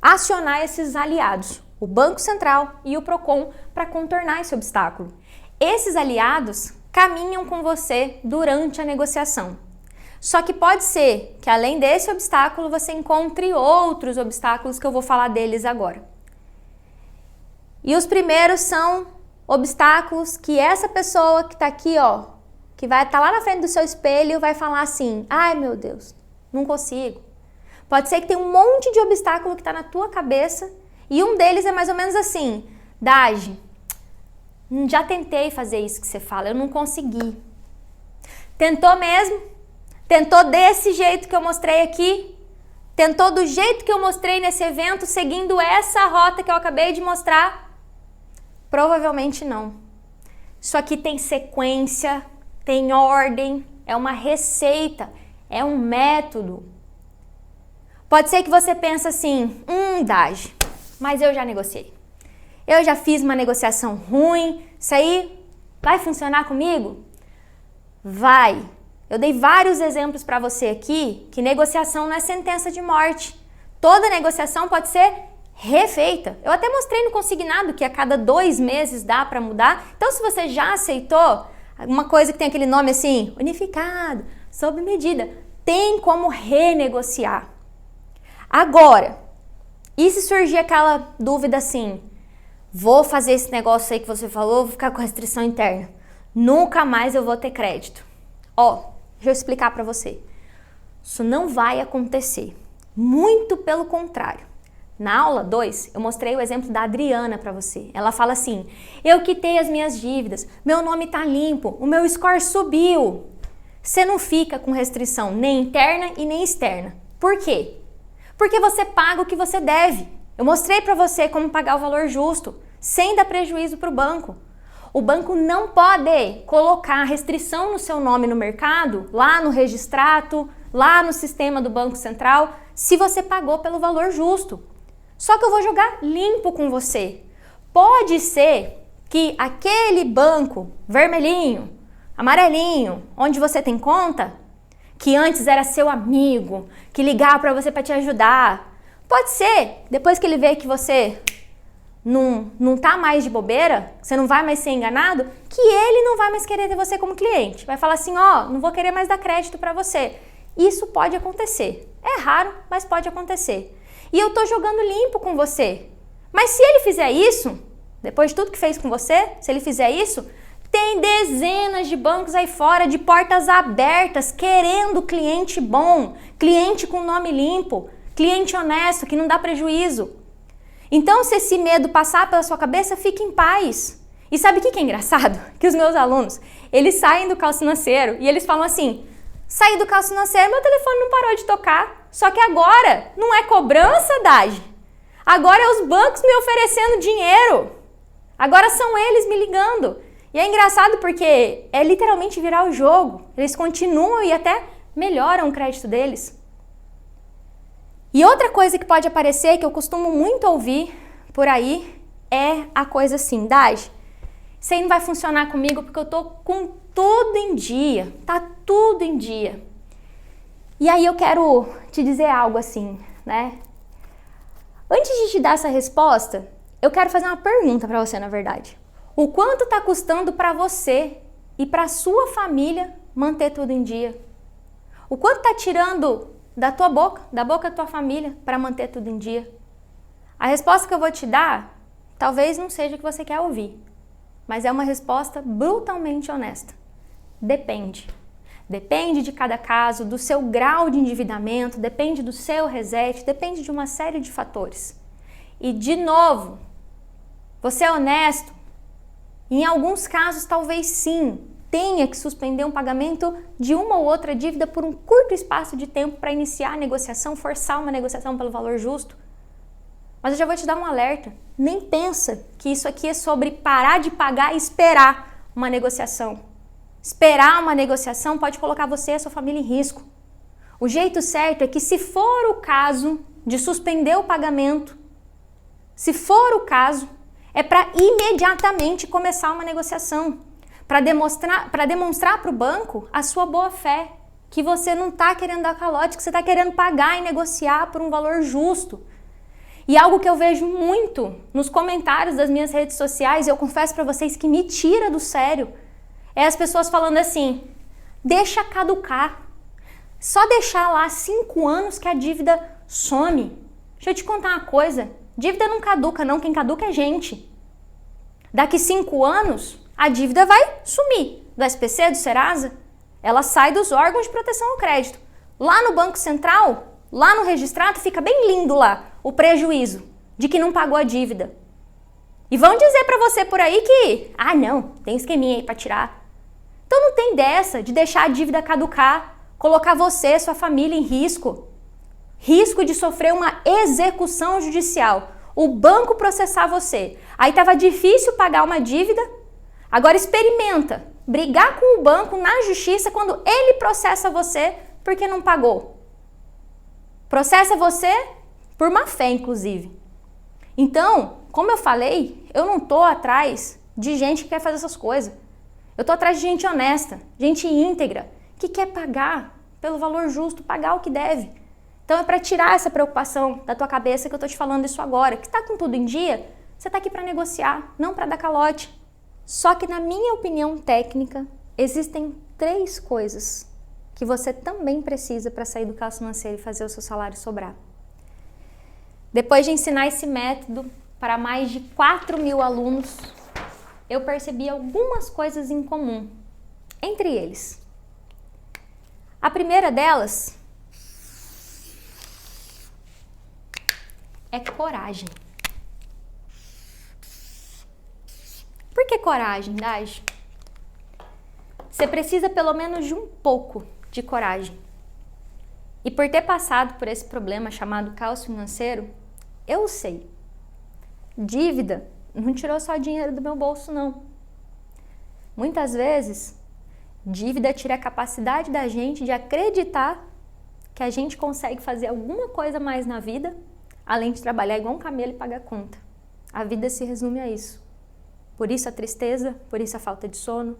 acionar esses aliados, o Banco Central e o Procon, para contornar esse obstáculo. Esses aliados caminham com você durante a negociação. Só que pode ser que além desse obstáculo você encontre outros obstáculos que eu vou falar deles agora. E os primeiros são obstáculos que essa pessoa que está aqui, que vai estar lá na frente do seu espelho, vai falar assim: ai meu Deus, não consigo. Pode ser que tenha um monte de obstáculo que está na tua cabeça e um deles é mais ou menos assim: Daj, já tentei fazer isso que você fala, eu não consegui. Tentou mesmo? Tentou desse jeito que eu mostrei aqui? Tentou do jeito que eu mostrei nesse evento, seguindo essa rota que eu acabei de mostrar? Provavelmente não. Isso aqui tem sequência, tem ordem, é uma receita, é um método. Pode ser que você pense assim: Daj, mas eu já negociei. Eu já fiz uma negociação ruim, isso aí vai funcionar comigo? Vai. Eu dei vários exemplos para você aqui que negociação não é sentença de morte. Toda negociação pode ser refeita. Eu até mostrei no consignado que a cada 2 meses dá para mudar. Então, se você já aceitou uma coisa que tem aquele nome assim, unificado, sob medida, tem como renegociar. Agora, e se surgir aquela dúvida assim: vou fazer esse negócio aí que você falou, vou ficar com restrição interna, nunca mais eu vou ter crédito. Deixa eu explicar para você. Isso não vai acontecer. Muito pelo contrário. Na aula 2, eu mostrei o exemplo da Adriana para você. Ela fala assim: eu quitei as minhas dívidas, meu nome tá limpo, o meu score subiu. Você não fica com restrição nem interna e nem externa. Por quê? Porque você paga o que você deve. Eu mostrei para você como pagar o valor justo, sem dar prejuízo para o banco. O banco não pode colocar restrição no seu nome no mercado, lá no registrato, lá no sistema do Banco Central se você pagou pelo valor justo. Só que eu vou jogar limpo com você. Pode ser que aquele banco vermelhinho, amarelinho, onde você tem conta, que antes era seu amigo, que ligava para você para te ajudar, pode ser, depois que ele vê que você não tá mais de bobeira, você não vai mais ser enganado, que ele não vai mais querer ter você como cliente. Vai falar assim, ó, não vou querer mais dar crédito para você. Isso pode acontecer. É raro, mas pode acontecer. E eu tô jogando limpo com você. Mas se ele fizer isso, depois de tudo que fez com você, se ele fizer isso, tem dezenas de bancos aí fora de portas abertas querendo cliente bom, cliente com nome limpo, cliente honesto, que não dá prejuízo. Então, se esse medo passar pela sua cabeça, fique em paz. E sabe o que é engraçado? Que os meus alunos, eles saem do Caos Financeiro e eles falam assim, saí do Caos Financeiro, meu telefone não parou de tocar. Só que agora não é cobrança, Dage. Agora é os bancos me oferecendo dinheiro. Agora são eles me ligando. E é engraçado porque é literalmente virar o jogo. Eles continuam e até melhoram o crédito deles. E outra coisa que pode aparecer, que eu costumo muito ouvir por aí, é a coisa assim, Dage, isso aí não vai funcionar comigo porque eu tô com tudo em dia, tá tudo em dia. E aí eu quero te dizer algo assim, né? Antes de te dar essa resposta, eu quero fazer uma pergunta para você, na verdade. O quanto está custando para você e para sua família manter tudo em dia? O quanto está tirando da tua boca, da boca da tua família, para manter tudo em dia? A resposta que eu vou te dar, talvez não seja o que você quer ouvir, mas é uma resposta brutalmente honesta. Depende. Depende de cada caso, do seu grau de endividamento, depende do seu reset, depende de uma série de fatores. E, de novo, você é honesto? Em alguns casos, talvez sim, tenha que suspender um pagamento de uma ou outra dívida por um curto espaço de tempo para iniciar a negociação, forçar uma negociação pelo valor justo. Mas eu já vou te dar um alerta. Nem pensa que isso aqui é sobre parar de pagar e esperar uma negociação. Esperar uma negociação pode colocar você e a sua família em risco. O jeito certo é que, se for o caso de suspender o pagamento, se for o caso, é para imediatamente começar uma negociação, para demonstrar para o banco a sua boa fé, que você não está querendo dar calote, que você está querendo pagar e negociar por um valor justo. E algo que eu vejo muito nos comentários das minhas redes sociais, e eu confesso para vocês que me tira do sério, é as pessoas falando assim, deixa caducar, só deixar lá 5 anos que a dívida some. Deixa eu te contar uma coisa, dívida não caduca não, quem caduca é gente. Daqui 5 anos, a dívida vai sumir do SPC, do Serasa, ela sai dos órgãos de proteção ao crédito. Lá no Banco Central, lá no registrado, fica bem lindo lá o prejuízo de que não pagou a dívida. E vão dizer para você por aí que, não, tem esqueminha aí para tirar. Então não tem dessa de deixar a dívida caducar, colocar você, sua família em risco. Risco de sofrer uma execução judicial. O banco processar você. Aí estava difícil pagar uma dívida, agora experimenta brigar com o banco na justiça quando ele processa você porque não pagou. Processa você por má fé, inclusive. Então, como eu falei, eu não tô atrás de gente que quer fazer essas coisas. Eu tô atrás de gente honesta, gente íntegra, que quer pagar pelo valor justo, pagar o que deve. Então é para tirar essa preocupação da tua cabeça que eu tô te falando isso agora. Que tá com tudo em dia, você tá aqui para negociar, não para dar calote. Só que, na minha opinião técnica, existem 3 coisas que você também precisa para sair do caos financeiro e fazer o seu salário sobrar. Depois de ensinar esse método para mais de 4.000 alunos, eu percebi algumas coisas em comum entre eles. A primeira delas é coragem. Por que coragem, Dage? Você precisa pelo menos de um pouco de coragem. E por ter passado por esse problema chamado caos financeiro, eu sei. Dívida não tirou só dinheiro do meu bolso, não. Muitas vezes, dívida tira a capacidade da gente de acreditar que a gente consegue fazer alguma coisa mais na vida, além de trabalhar igual um camelo e pagar conta. A vida se resume a isso. Por isso a tristeza, por isso a falta de sono.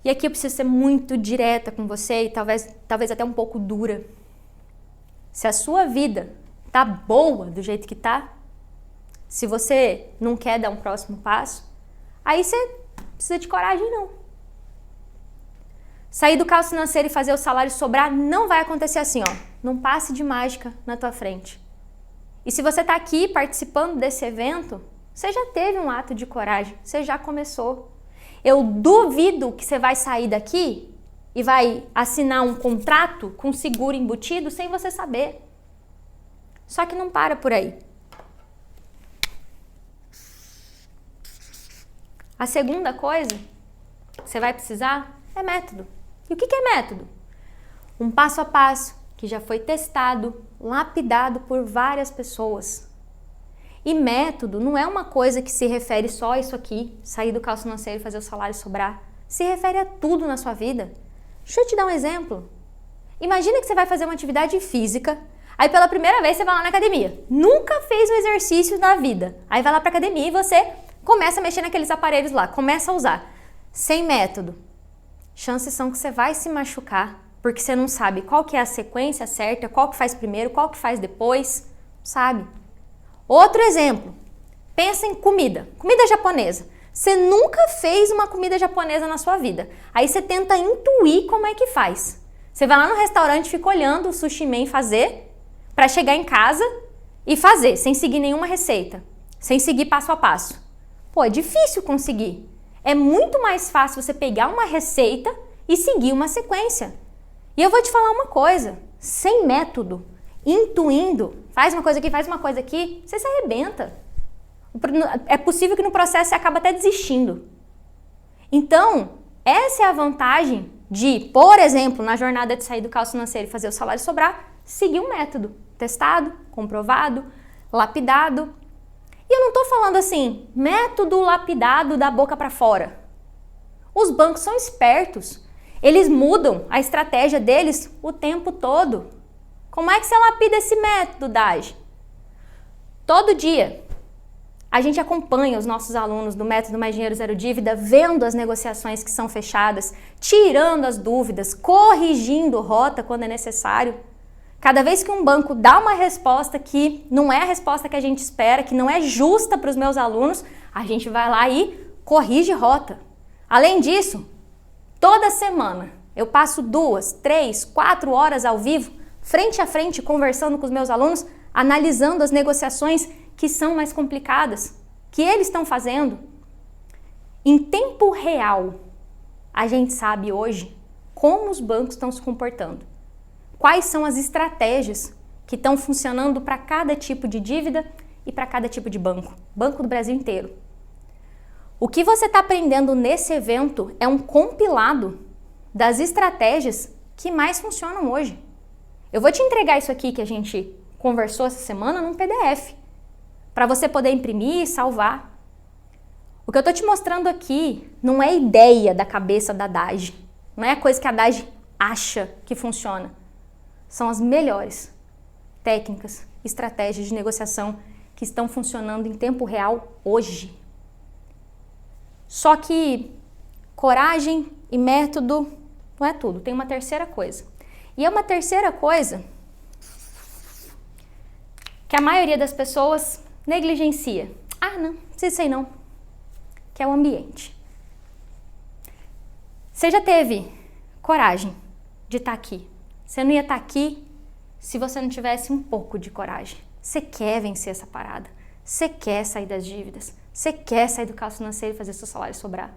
E aqui eu preciso ser muito direta com você e talvez até um pouco dura. Se a sua vida tá boa do jeito que tá, se você não quer dar um próximo passo, aí você precisa de coragem não. Sair do caos financeiro e fazer o salário sobrar não vai acontecer assim, ó. Num passe de mágica na tua frente. E se você tá aqui participando desse evento, você já teve um ato de coragem, você já começou. Eu duvido que você vai sair daqui e vai assinar um contrato com seguro embutido sem você saber. Só que não para por aí. A segunda coisa que você vai precisar é método. E o que é método? Um passo a passo que já foi testado, lapidado por várias pessoas. E método não é uma coisa que se refere só a isso aqui, sair do caos financeiro e fazer o salário sobrar. Se refere a tudo na sua vida. Deixa eu te dar um exemplo. Imagina que você vai fazer uma atividade física, aí pela primeira vez você vai lá na academia. Nunca fez um exercício na vida. Aí vai lá pra academia e você começa a mexer naqueles aparelhos lá, começa a usar. Sem método. Chances são que você vai se machucar, porque você não sabe qual que é a sequência certa, qual que faz primeiro, qual que faz depois, sabe? Outro exemplo, pensa em comida japonesa. Você nunca fez uma comida japonesa na sua vida, aí você tenta intuir como é que faz. Você vai lá no restaurante e fica olhando o sushi man fazer, para chegar em casa e fazer, sem seguir nenhuma receita, sem seguir passo a passo. Pô, é difícil conseguir. É muito mais fácil você pegar uma receita e seguir uma sequência. E eu vou te falar uma coisa, sem método, intuindo, faz uma coisa aqui, você se arrebenta. É possível que no processo você acabe até desistindo. Então, essa é a vantagem de, por exemplo, na jornada de sair do caos financeiro e fazer o salário sobrar, seguir um método testado, comprovado, lapidado. E eu não estou falando assim, método lapidado da boca para fora. Os bancos são espertos. Eles mudam a estratégia deles o tempo todo. Como é que você lapida esse método, Daj? Todo dia, a gente acompanha os nossos alunos do Método Mais Dinheiro Zero Dívida, vendo as negociações que são fechadas, tirando as dúvidas, corrigindo rota quando é necessário. Cada vez que um banco dá uma resposta que não é a resposta que a gente espera, que não é justa para os meus alunos, a gente vai lá e corrige rota. Além disso, toda semana eu passo 2, 3, 4 horas ao vivo, frente a frente, conversando com os meus alunos, analisando as negociações que são mais complicadas, que eles estão fazendo. Em tempo real, a gente sabe hoje como os bancos estão se comportando. Quais são as estratégias que estão funcionando para cada tipo de dívida e para cada tipo de banco. Banco do Brasil inteiro. O que você está aprendendo nesse evento é um compilado das estratégias que mais funcionam hoje. Eu vou te entregar isso aqui que a gente conversou essa semana num PDF, para você poder imprimir e salvar. O que eu estou te mostrando aqui não é ideia da cabeça da Daj, não é a coisa que a Daj acha que funciona. São as melhores técnicas, estratégias de negociação que estão funcionando em tempo real hoje. Só que coragem e método não é tudo, tem uma terceira coisa. E é uma terceira coisa que a maioria das pessoas negligencia. Ah, não precisa disso aí não. Que é o ambiente. Você já teve coragem de estar aqui? Você não ia estar aqui se você não tivesse um pouco de coragem. Você quer vencer essa parada. Você quer sair das dívidas. Você quer sair do caos financeiro e fazer seu salário sobrar.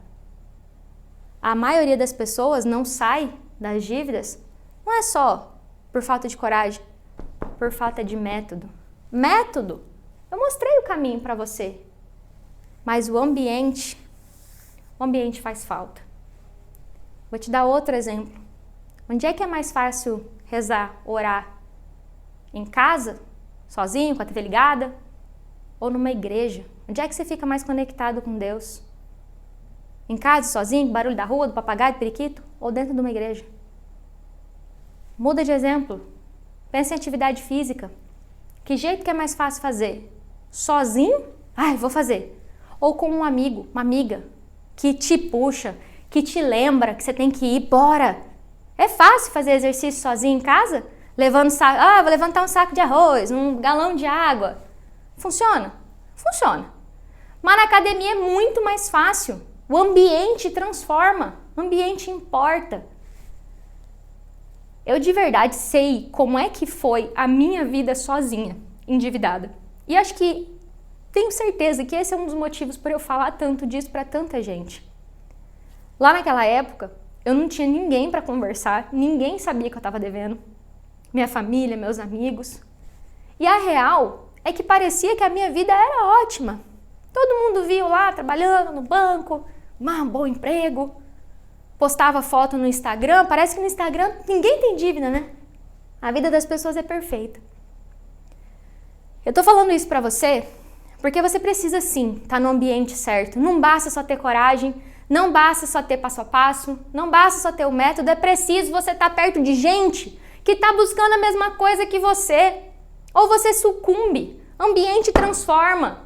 A maioria das pessoas não sai das dívidas, não é só por falta de coragem, por falta de método. Método? Eu mostrei o caminho para você. Mas o ambiente faz falta. Vou te dar outro exemplo. Onde é que é mais fácil rezar, orar? Em casa? Sozinho, com a TV ligada? Ou numa igreja? Onde é que você fica mais conectado com Deus? Em casa, sozinho, com barulho da rua, do papagaio, do periquito? Ou dentro de uma igreja? Muda de exemplo. Pensa em atividade física. Que jeito que é mais fácil fazer? Sozinho? Ai, vou fazer. Ou com um amigo, uma amiga, que te puxa, que te lembra que você tem que ir, bora. É fácil fazer exercício sozinho em casa? Levando saco, vou levantar um saco de arroz, um galão de água. Funciona? Funciona. Mas na academia é muito mais fácil. O ambiente transforma, o ambiente importa. Eu de verdade sei como é que foi a minha vida sozinha, endividada. E acho que tenho certeza que esse é um dos motivos por eu falar tanto disso para tanta gente. Lá naquela época, eu não tinha ninguém para conversar, ninguém sabia que eu estava devendo. Minha família, meus amigos. E a real é que parecia que a minha vida era ótima. Todo mundo via eu lá trabalhando no banco, um bom emprego. Postava foto no Instagram, parece que no Instagram ninguém tem dívida, né? A vida das pessoas é perfeita. Eu tô falando isso pra você porque você precisa sim estar no ambiente certo. Não basta só ter coragem, não basta só ter passo a passo, não basta só ter o método, é preciso você estar perto de gente que tá buscando a mesma coisa que você. Ou você sucumbe, ambiente transforma.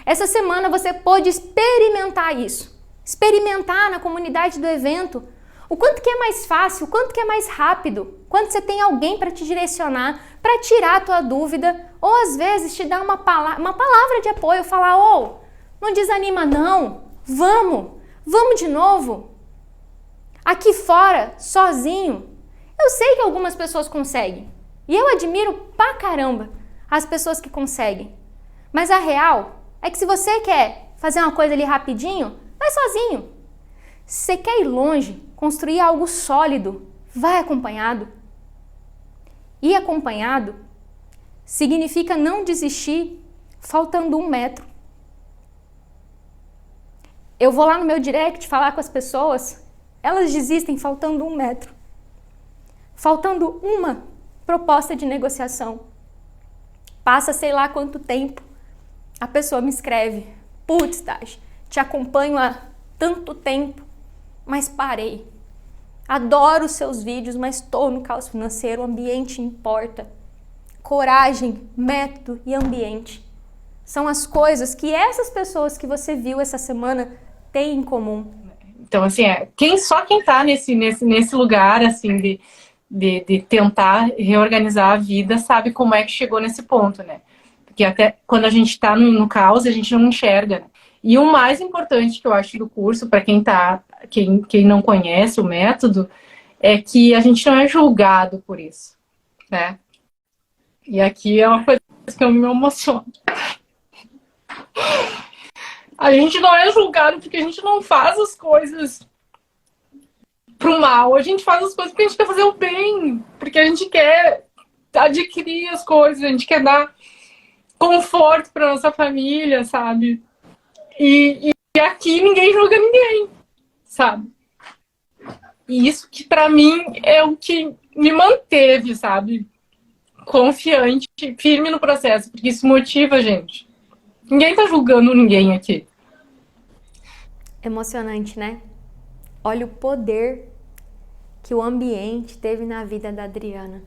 Essa semana você pôde experimentar isso. Experimentar na comunidade do evento o quanto que é mais fácil, o quanto que é mais rápido, quando você tem alguém para te direcionar, para tirar a tua dúvida, ou às vezes te dar uma palavra de apoio, falar, não desanima não, vamos de novo. Aqui fora, sozinho, eu sei que algumas pessoas conseguem, e eu admiro pra caramba as pessoas que conseguem, mas a real é que se você quer fazer uma coisa ali rapidinho, vai sozinho. Se você quer ir longe, construir algo sólido, vai acompanhado. Ir acompanhado significa não desistir faltando 1 metro. Eu vou lá no meu direct falar com as pessoas, elas desistem faltando 1 metro. Faltando uma proposta de negociação. Passa sei lá quanto tempo, a pessoa me escreve, putz, Tati, te acompanho há tanto tempo, mas parei. Adoro os seus vídeos, mas estou no caos financeiro, o ambiente importa. Coragem, método e ambiente são as coisas que essas pessoas que você viu essa semana têm em comum. Então, assim, só quem tá nesse lugar, assim, de tentar reorganizar a vida sabe como é que chegou nesse ponto, né? Porque até quando a gente tá no caos, a gente não enxerga, né? E o mais importante que eu acho do curso, para quem não conhece o método, é que a gente não é julgado por isso, né? E aqui é uma coisa que eu me emociono. A gente não é julgado porque a gente não faz as coisas pro mal. A gente faz as coisas porque a gente quer fazer o bem, porque a gente quer adquirir as coisas, a gente quer dar conforto para nossa família, sabe? E aqui ninguém julga ninguém, sabe? E isso que pra mim é o que me manteve, sabe? Confiante, firme no processo, porque isso motiva a gente. Ninguém tá julgando ninguém aqui. Emocionante, né? Olha o poder que o ambiente teve na vida da Adriana.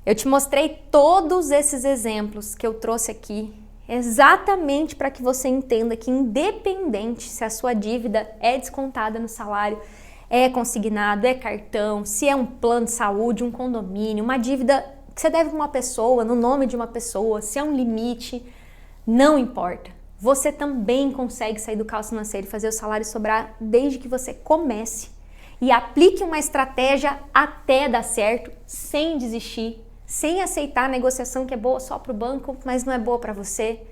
Eu te mostrei todos esses exemplos que eu trouxe aqui, exatamente para que você entenda que independente se a sua dívida é descontada no salário, é consignado, é cartão, se é um plano de saúde, um condomínio, uma dívida que você deve para uma pessoa, no nome de uma pessoa, se é um limite, não importa. Você também consegue sair do caos financeiro e fazer o salário sobrar desde que você comece e aplique uma estratégia até dar certo, sem desistir, sem aceitar a negociação que é boa só para o banco, mas não é boa para você.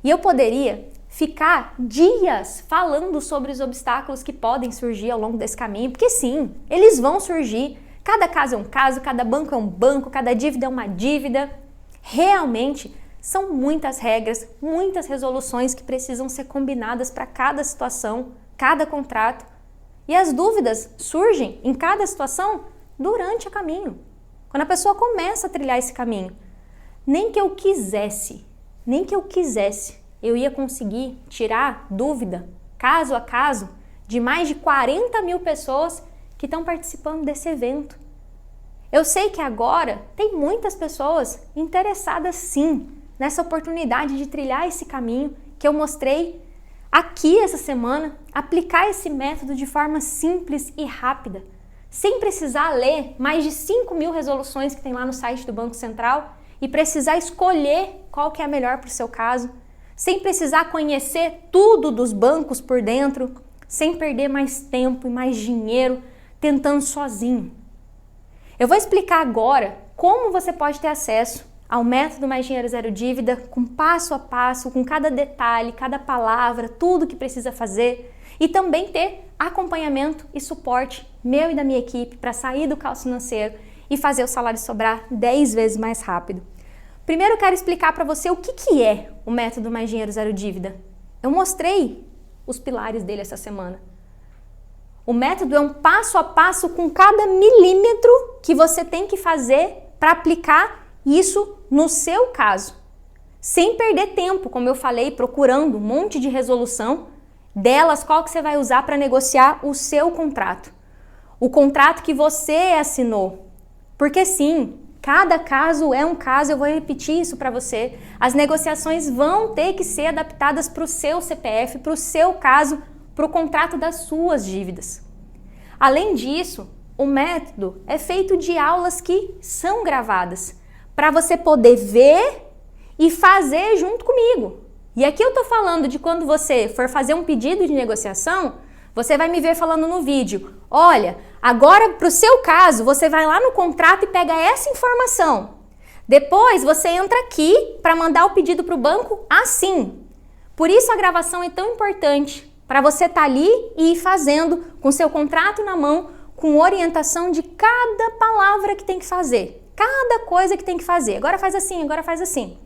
E eu poderia ficar dias falando sobre os obstáculos que podem surgir ao longo desse caminho, porque sim, eles vão surgir. Cada caso é um caso, cada banco é um banco, cada dívida é uma dívida. Realmente, são muitas regras, muitas resoluções que precisam ser combinadas para cada situação, cada contrato. E as dúvidas surgem em cada situação durante o caminho. Quando a pessoa começa a trilhar esse caminho. Nem que eu quisesse, eu ia conseguir tirar dúvida, caso a caso, de mais de 40 mil pessoas que estão participando desse evento. Eu sei que agora tem muitas pessoas interessadas sim nessa oportunidade de trilhar esse caminho que eu mostrei aqui essa semana, aplicar esse método de forma simples e rápida, sem precisar ler mais de 5.000 resoluções que tem lá no site do Banco Central e precisar escolher qual que é a melhor para o seu caso, sem precisar conhecer tudo dos bancos por dentro, sem perder mais tempo e mais dinheiro tentando sozinho. Eu vou explicar agora como você pode ter acesso ao método Mais Dinheiro Zero Dívida, com passo a passo, com cada detalhe, cada palavra, tudo que precisa fazer, e também ter acompanhamento e suporte meu e da minha equipe para sair do caos financeiro e fazer o salário sobrar 10 vezes mais rápido. Primeiro eu quero explicar para você o que é o método Mais Dinheiro Zero Dívida. Eu mostrei os pilares dele essa semana. O método é um passo a passo com cada milímetro que você tem que fazer para aplicar isso no seu caso. Sem perder tempo, como eu falei, procurando um monte de resolução, delas qual que você vai usar para negociar o seu contrato. O contrato que você assinou. Porque sim, cada caso é um caso, eu vou repetir isso para você. As negociações vão ter que ser adaptadas para o seu CPF, para o seu caso, para o contrato das suas dívidas. Além disso, o método é feito de aulas que são gravadas, para você poder ver e fazer junto comigo. E aqui eu tô falando de quando você for fazer um pedido de negociação, você vai me ver falando no vídeo, olha, agora para o seu caso, você vai lá no contrato e pega essa informação. Depois você entra aqui para mandar o pedido para o banco assim. Por isso a gravação é tão importante, para você estar ali e ir fazendo com seu contrato na mão, com orientação de cada palavra que tem que fazer, cada coisa que tem que fazer. Agora faz assim, agora faz assim.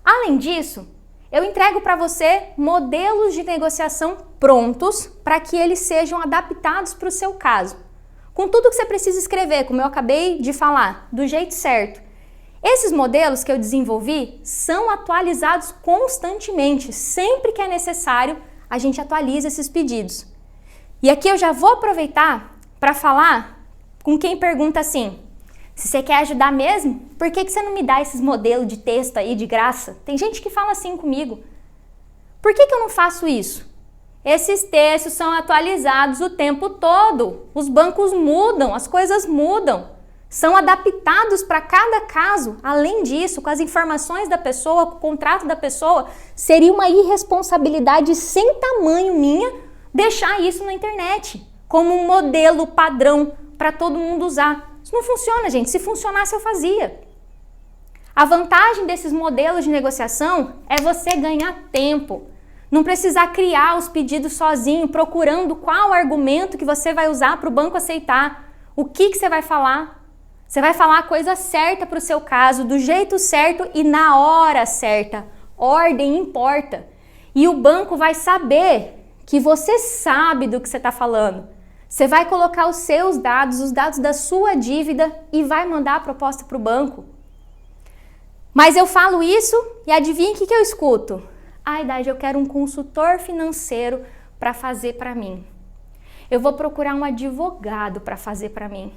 Além disso, eu entrego para você modelos de negociação prontos para que eles sejam adaptados para o seu caso. Com tudo que você precisa escrever, como eu acabei de falar, do jeito certo. Esses modelos que eu desenvolvi são atualizados constantemente. Sempre que é necessário, a gente atualiza esses pedidos. E aqui eu já vou aproveitar para falar com quem pergunta assim, se você quer ajudar mesmo, por que você não me dá esses modelos de texto aí de graça? Tem gente que fala assim comigo. Por que eu não faço isso? Esses textos são atualizados o tempo todo. Os bancos mudam, as coisas mudam. São adaptados para cada caso. Além disso, com as informações da pessoa, com o contrato da pessoa, seria uma irresponsabilidade sem tamanho minha deixar isso na internet, como um modelo padrão para todo mundo usar. Isso não funciona, gente. Se funcionasse, eu fazia. A vantagem desses modelos de negociação é você ganhar tempo. Não precisar criar os pedidos sozinho, procurando qual argumento que você vai usar para o banco aceitar. O que você vai falar? Você vai falar a coisa certa para o seu caso, do jeito certo e na hora certa. Ordem importa. E o banco vai saber que você sabe do que você está falando. Você vai colocar os seus dados, os dados da sua dívida e vai mandar a proposta para o banco. Mas eu falo isso e adivinha o que eu escuto? Ai, Dade, eu quero um consultor financeiro para fazer para mim. Eu vou procurar um advogado para fazer para mim.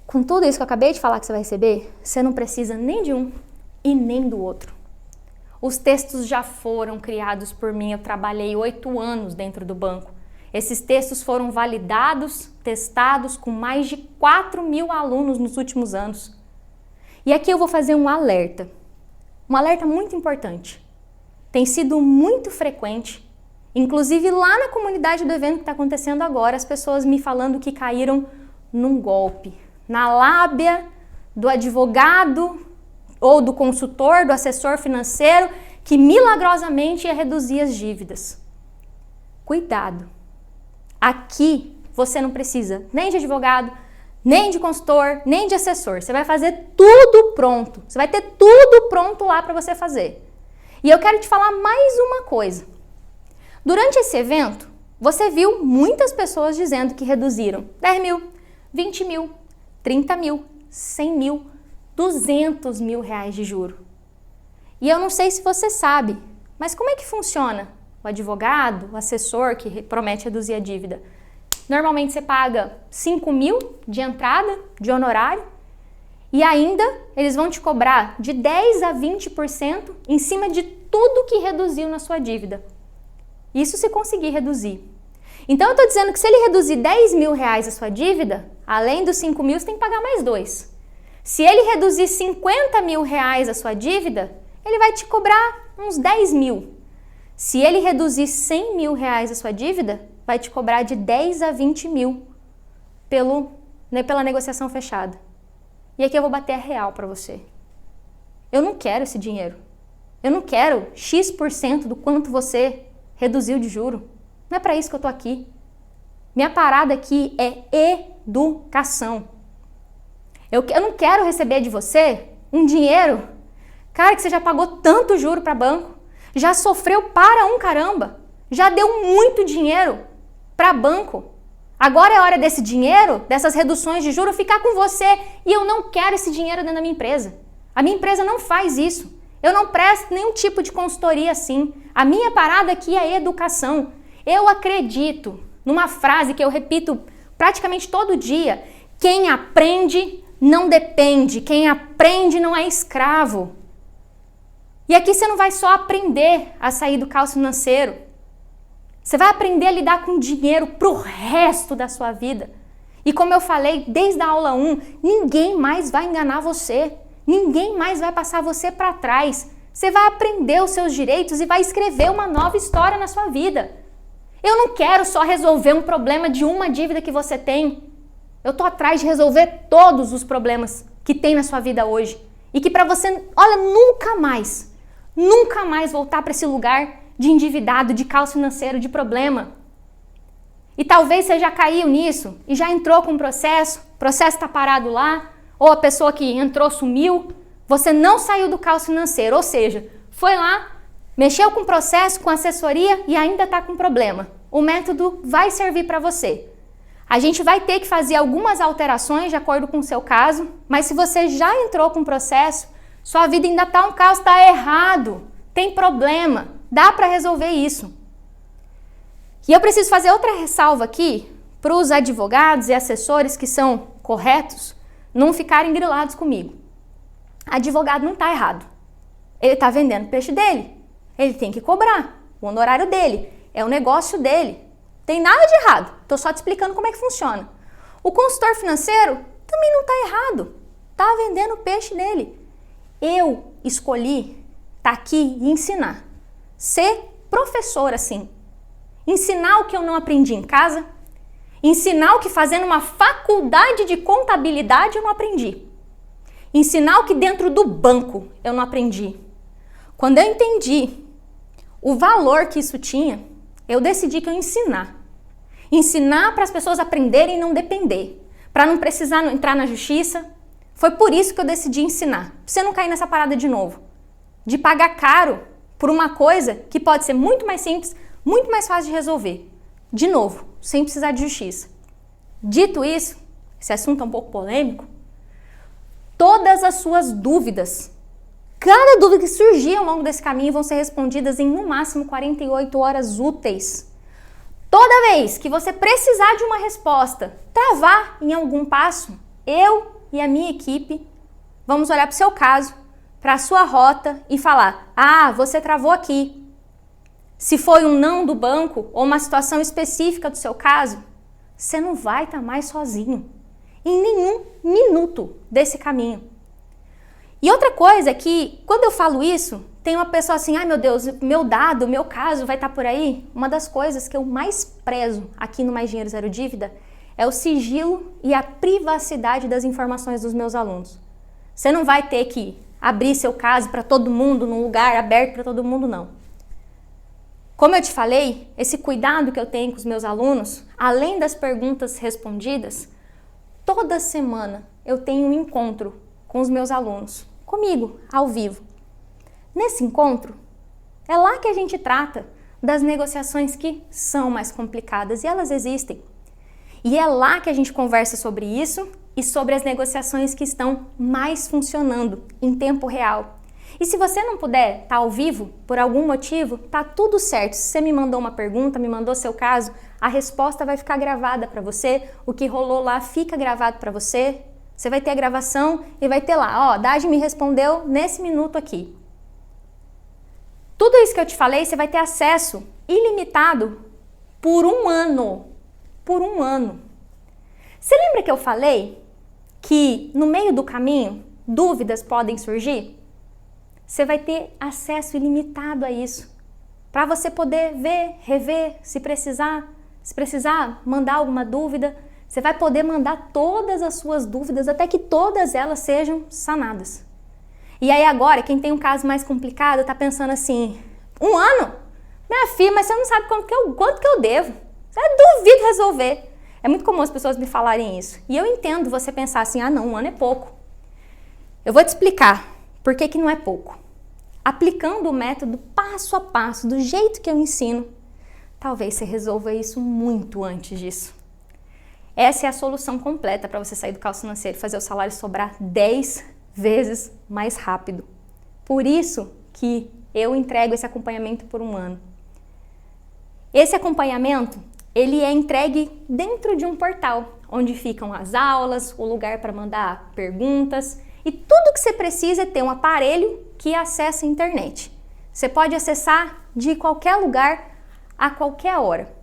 Com tudo isso que eu acabei de falar que você vai receber, você não precisa nem de um e nem do outro. Os textos já foram criados por mim, eu trabalhei 8 anos dentro do banco. Esses textos foram validados, testados com mais de 4.000 alunos nos últimos anos. E aqui eu vou fazer um alerta muito importante. Tem sido muito frequente, inclusive lá na comunidade do evento que está acontecendo agora, as pessoas me falando que caíram num golpe, na lábia do advogado ou do consultor, do assessor financeiro, que milagrosamente ia reduzir as dívidas. Cuidado! Aqui você não precisa nem de advogado, nem de consultor, nem de assessor. Você vai fazer tudo pronto. Você vai ter tudo pronto lá para você fazer. E eu quero te falar mais uma coisa. Durante esse evento, você viu muitas pessoas dizendo que reduziram 10 mil, 20 mil, 30 mil, 100 mil, 200 mil reais de juro. E eu não sei se você sabe, mas como é que funciona? O advogado, o assessor que promete reduzir a dívida. Normalmente você paga 5 mil de entrada, de honorário, e ainda eles vão te cobrar de 10 a 20% em cima de tudo que reduziu na sua dívida. Isso se conseguir reduzir. Então eu estou dizendo que se ele reduzir 10 mil reais a sua dívida, além dos 5 mil, você tem que pagar mais 2. Se ele reduzir 50 mil reais a sua dívida, ele vai te cobrar uns 10 mil. Se ele reduzir 100 mil reais a sua dívida, vai te cobrar de 10 a 20 mil pela negociação fechada. E aqui eu vou bater a real para você. Eu não quero esse dinheiro. Eu não quero X% do quanto você reduziu de juro. Não é para isso que eu tô aqui. Minha parada aqui é educação. Eu não quero receber de você um dinheiro, cara, que você já pagou tanto juro para banco, já sofreu para um caramba, já deu muito dinheiro para banco. Agora é hora desse dinheiro, dessas reduções de juros, ficar com você. E eu não quero esse dinheiro dentro da minha empresa. A minha empresa não faz isso. Eu não presto nenhum tipo de consultoria assim. A minha parada aqui é educação. Eu acredito numa frase que eu repito praticamente todo dia. Quem aprende não depende. Quem aprende não é escravo. E aqui você não vai só aprender a sair do caos financeiro. Você vai aprender a lidar com dinheiro pro resto da sua vida. E como eu falei desde a aula 1, ninguém mais vai enganar você. Ninguém mais vai passar você para trás. Você vai aprender os seus direitos e vai escrever uma nova história na sua vida. Eu não quero só resolver um problema de uma dívida que você tem. Eu tô atrás de resolver todos os problemas que tem na sua vida hoje. E que para você, olha, nunca mais voltar para esse lugar de endividado, de caos financeiro, de problema. E talvez você já caiu nisso e já entrou com o processo está parado lá, ou a pessoa que entrou sumiu, você não saiu do caos financeiro, ou seja, foi lá, mexeu com o processo, com assessoria e ainda está com problema. O método vai servir para você. A gente vai ter que fazer algumas alterações de acordo com o seu caso, mas se você já entrou com o processo, sua vida ainda está um caos, está errado, tem problema. Dá para resolver isso. E eu preciso fazer outra ressalva aqui para os advogados e assessores que são corretos não ficarem grilados comigo. Advogado não está errado. Ele está vendendo peixe dele. Ele tem que cobrar o honorário dele. É o negócio dele. Tem nada de errado. Estou só te explicando como é que funciona. O consultor financeiro também não está errado. Está vendendo o peixe dele. Eu escolhi estar aqui e ensinar. Ser professora, sim. Ensinar o que eu não aprendi em casa. Ensinar o que fazendo uma faculdade de contabilidade eu não aprendi. Ensinar o que dentro do banco eu não aprendi. Quando eu entendi o valor que isso tinha, eu decidi que eu ia ensinar. Ensinar para as pessoas aprenderem e não depender. Para não precisar entrar na justiça. Foi por isso que eu decidi ensinar. Pra você não cair nessa parada de novo. De pagar caro por uma coisa que pode ser muito mais simples, muito mais fácil de resolver. De novo, sem precisar de justiça. Dito isso, esse assunto é um pouco polêmico, todas as suas dúvidas, cada dúvida que surgir ao longo desse caminho vão ser respondidas em no máximo 48 horas úteis. Toda vez que você precisar de uma resposta, travar em algum passo, eu e a minha equipe vamos olhar para o seu caso, para a sua rota e falar: ah, você travou aqui. Se foi um não do banco ou uma situação específica do seu caso, você não vai estar mais sozinho em nenhum minuto desse caminho. E outra coisa é que, quando eu falo isso, tem uma pessoa assim: ai meu Deus, meu dado, meu caso vai estar por aí. Uma das coisas que eu mais prezo aqui no Mais Dinheiro Zero Dívida é o sigilo e a privacidade das informações dos meus alunos. Você não vai ter que abrir seu caso para todo mundo, num lugar aberto para todo mundo, não. Como eu te falei, esse cuidado que eu tenho com os meus alunos, além das perguntas respondidas, toda semana eu tenho um encontro com os meus alunos, comigo, ao vivo. Nesse encontro, é lá que a gente trata das negociações que são mais complicadas, e elas existem. E é lá que a gente conversa sobre isso e sobre as negociações que estão mais funcionando em tempo real. E se você não puder estar ao vivo, por algum motivo, tá tudo certo. Se você me mandou uma pergunta, me mandou seu caso, a resposta vai ficar gravada para você, o que rolou lá fica gravado para você. Você vai ter a gravação e vai ter lá, ó, Dagi me respondeu nesse minuto aqui. Tudo isso que eu te falei, você vai ter acesso ilimitado por 1 ano. Por 1 ano. Você lembra que eu falei que no meio do caminho dúvidas podem surgir? Você vai ter acesso ilimitado a isso. Para você poder ver, rever, se precisar mandar alguma dúvida, você vai poder mandar todas as suas dúvidas até que todas elas sejam sanadas. E aí agora, quem tem um caso mais complicado tá pensando assim, 1 ano? Minha filha, mas você não sabe quanto que eu devo. Você duvido resolver. É muito comum as pessoas me falarem isso. E eu entendo você pensar assim, ah não, 1 ano é pouco. Eu vou te explicar por que não é pouco. Aplicando o método passo a passo, do jeito que eu ensino, talvez você resolva isso muito antes disso. Essa é a solução completa para você sair do caos financeiro e fazer o salário sobrar 10 vezes mais rápido. Por isso que eu entrego esse acompanhamento por 1 ano. Esse acompanhamento, ele é entregue dentro de um portal, onde ficam as aulas, o lugar para mandar perguntas, e tudo que você precisa é ter um aparelho que acessa a internet. Você pode acessar de qualquer lugar, a qualquer hora.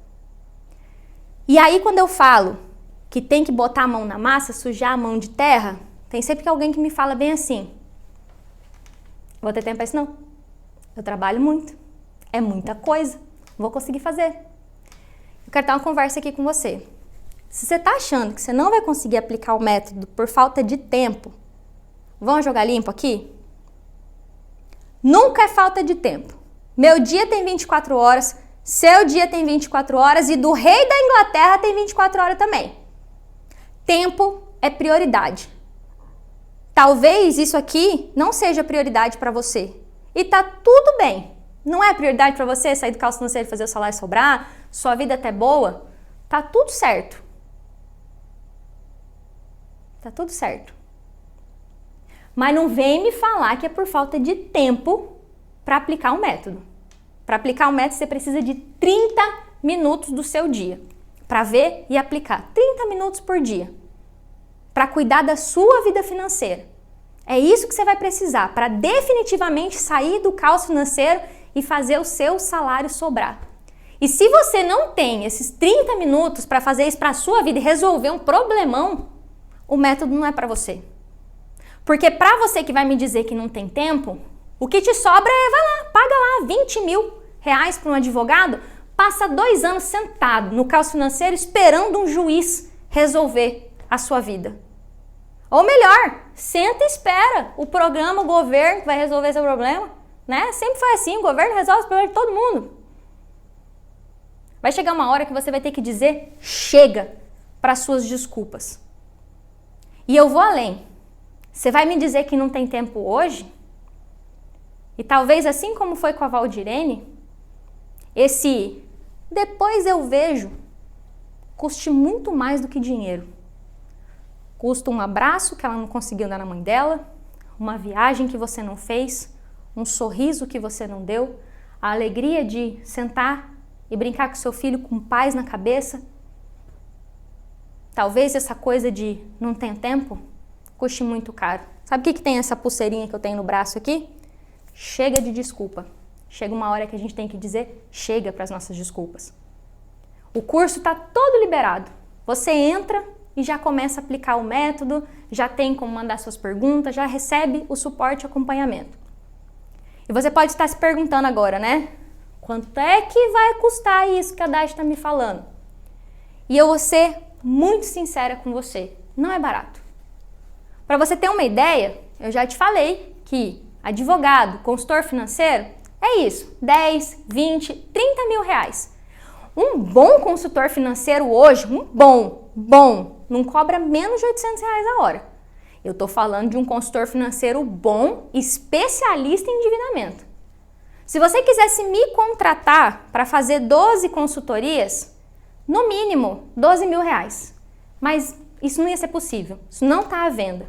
E aí quando eu falo que tem que botar a mão na massa, sujar a mão de terra, tem sempre alguém que me fala bem assim, vou ter tempo para isso não, eu trabalho muito, é muita coisa, não vou conseguir fazer. Eu quero ter uma conversa aqui com você. Se você está achando que você não vai conseguir aplicar o método por falta de tempo, vamos jogar limpo aqui? Nunca é falta de tempo. Meu dia tem 24 horas, seu dia tem 24 horas e do rei da Inglaterra tem 24 horas também. Tempo é prioridade. Talvez isso aqui não seja prioridade para você. E tá tudo bem. Não é prioridade para você sair do caos financeiro e fazer o salário sobrar, sua vida até boa? Tá tudo certo. Tá tudo certo. Mas não vem me falar que é por falta de tempo para aplicar o método. Para aplicar o método você precisa de 30 minutos do seu dia para ver e aplicar. 30 minutos por dia para cuidar da sua vida financeira. É isso que você vai precisar para definitivamente sair do caos financeiro e fazer o seu salário sobrar. E se você não tem esses 30 minutos para fazer isso para a sua vida e resolver um problemão, o método não é para você. Porque para você que vai me dizer que não tem tempo, o que te sobra é, vai lá, paga lá 20 mil reais para um advogado, passa 2 anos sentado no caos financeiro esperando um juiz resolver a sua vida. Ou melhor, senta e espera o programa, o governo que vai resolver seu problema, né? Sempre foi assim, o governo resolve os problemas de todo mundo. Vai chegar uma hora que você vai ter que dizer chega para suas desculpas. E eu vou além. Você vai me dizer que não tem tempo hoje? E talvez assim como foi com a Valdirene, esse depois eu vejo custe muito mais do que dinheiro. Custa um abraço que ela não conseguiu dar na mãe dela, uma viagem que você não fez, um sorriso que você não deu, a alegria de sentar e brincar com seu filho com paz na cabeça. Talvez essa coisa de não tem tempo custe muito caro. Sabe o que tem essa pulseirinha que eu tenho no braço aqui? Chega de desculpa. Chega uma hora que a gente tem que dizer chega para as nossas desculpas. O curso está todo liberado. Você entra e já começa a aplicar o método, já tem como mandar suas perguntas, já recebe o suporte e acompanhamento. E você pode estar se perguntando agora, né? Quanto é que vai custar isso que a Dagi está me falando? E eu vou ser muito sincera com você, não é barato. Para você ter uma ideia, eu já te falei que advogado, consultor financeiro, é isso, 10, 20, 30 mil reais. Um bom consultor financeiro hoje, um bom, não cobra menos de 800 reais a hora. Eu estou falando de um consultor financeiro bom, especialista em endividamento. Se você quisesse me contratar para fazer 12 consultorias, no mínimo 12 mil reais. Mas isso não ia ser possível, isso não está à venda.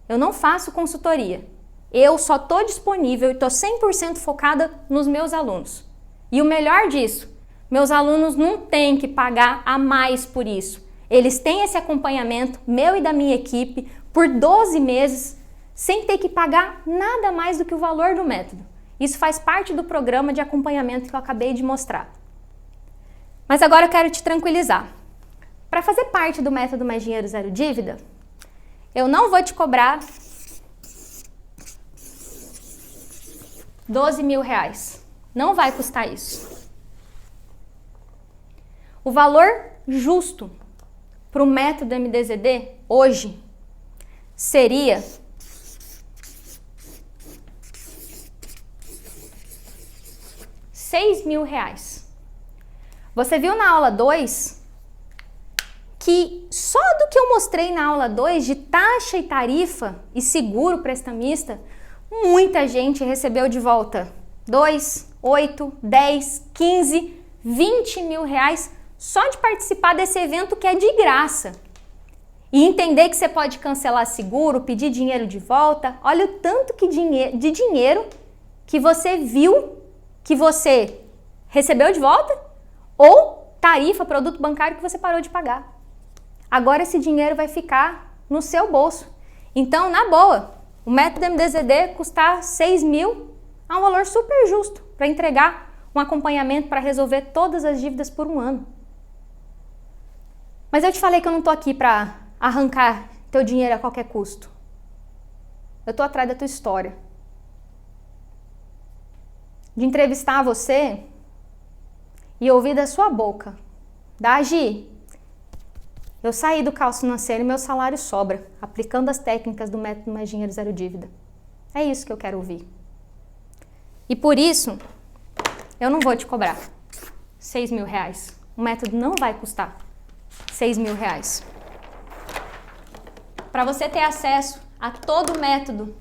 Eu não faço consultoria. Eu só estou disponível e estou 100% focada nos meus alunos. E o melhor disso, Meus alunos não têm que pagar a mais por isso. Eles têm esse acompanhamento, meu e da minha equipe, por 12 meses, sem ter que pagar nada mais do que o valor do método. Isso faz parte do programa de acompanhamento que eu acabei de mostrar. Mas agora eu quero te tranquilizar. Para fazer parte do método Mais Dinheiro Zero Dívida, eu não vou te cobrar R$12.000. Não vai custar isso. O valor justo para o método MDZD hoje seria R$6.000. Você viu na aula 2 que só do que eu mostrei na aula 2 de taxa e tarifa e seguro prestamista, muita gente recebeu de volta 2, 8, 10, 15, 20 mil reais só de participar desse evento que é de graça. E entender que você pode cancelar seguro, pedir dinheiro de volta. Olha o tanto de dinheiro que você viu que você recebeu de volta ou tarifa, produto bancário que você parou de pagar. Agora esse dinheiro vai ficar no seu bolso. Então, na boa, o método MDZD custar 6 mil é um valor super justo para entregar um acompanhamento para resolver todas as dívidas por um ano. Mas eu te falei que eu não tô aqui para arrancar teu dinheiro a qualquer custo. Eu tô atrás da tua história. De entrevistar você e ouvir da sua boca. Gi, eu saí do caos financeiro e meu salário sobra, aplicando as técnicas do método Mais Dinheiro Zero Dívida. É isso que eu quero ouvir. E por isso, eu não vou te cobrar 6 mil reais. O método não vai custar 6 mil reais. Para você ter acesso a todo o método,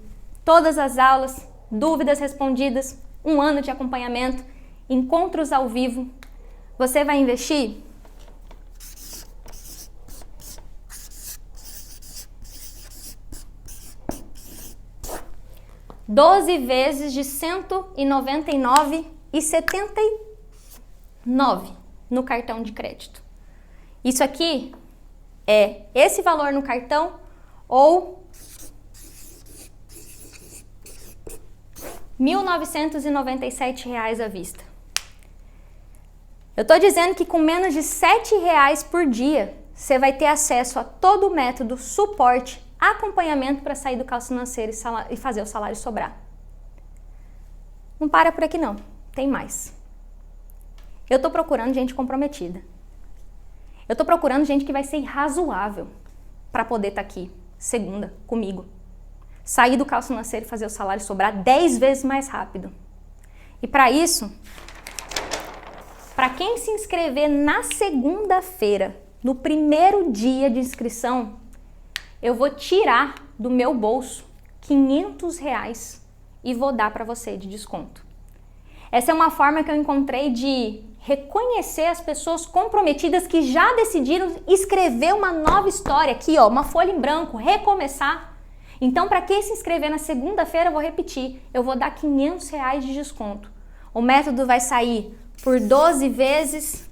todas as aulas, dúvidas respondidas, um ano de acompanhamento, encontros ao vivo, você vai investir R$12 vezes de R$199,79 no cartão de crédito. Isso aqui é esse valor no cartão ou R$1.997 à vista. Eu tô dizendo que com menos de R$7 por dia, você vai ter acesso a todo o método, suporte, acompanhamento para sair do caos financeiro e fazer o salário sobrar. Não para por aqui não, tem mais. Eu tô procurando gente comprometida. Eu tô procurando gente que vai ser razoável para poder estar aqui, segunda, comigo. Sair do caos financeiro e fazer o salário sobrar 10 vezes mais rápido. E para isso, para quem se inscrever na segunda-feira, no primeiro dia de inscrição, eu vou tirar do meu bolso R$500 e vou dar para você de desconto. Essa é uma forma que eu encontrei de reconhecer as pessoas comprometidas que já decidiram escrever uma nova história aqui, ó, uma folha em branco, recomeçar. Então, para quem se inscrever na segunda-feira, eu vou repetir, eu vou dar R$500 de desconto. O método vai sair por 12 vezes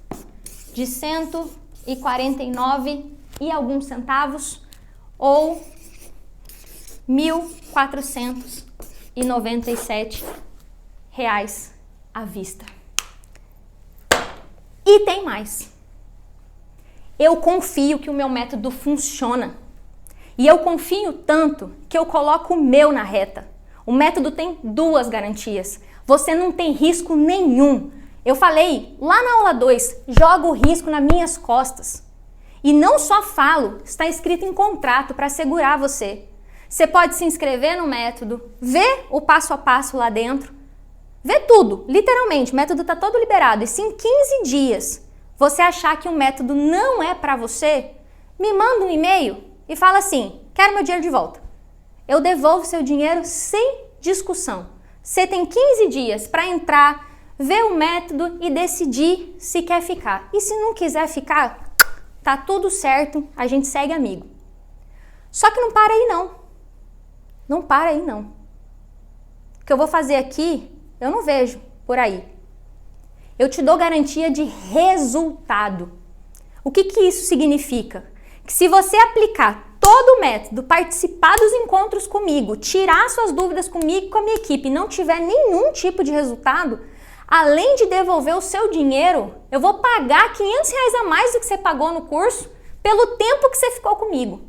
de 149 e alguns centavos ou R$1.497 à vista. E tem mais. Eu confio que o meu método funciona. E eu confio tanto que eu coloco o meu na reta. O método tem 2 garantias. Você não tem risco nenhum. Eu falei lá na aula 2, jogo o risco nas minhas costas. E não só falo, está escrito em contrato para assegurar você. Você pode se inscrever no método, ver o passo a passo lá dentro, ver tudo, literalmente, o método está todo liberado. E se em 15 dias você achar que o método não é para você, me manda um e-mail e fala assim, quero meu dinheiro de volta. Eu devolvo seu dinheiro sem discussão. Você tem 15 dias para entrar, ver o método e decidir se quer ficar. E se não quiser ficar, tá tudo certo, a gente segue amigo. Só que não para aí não. Não para aí não. O que eu vou fazer aqui, eu não vejo por aí. eu te dou garantia de resultado. O que isso significa? Que se você aplicar todo o método, participar dos encontros comigo, tirar suas dúvidas comigo e com a minha equipe e não tiver nenhum tipo de resultado, além de devolver o seu dinheiro, eu vou pagar R$500 a mais do que você pagou no curso pelo tempo que você ficou comigo.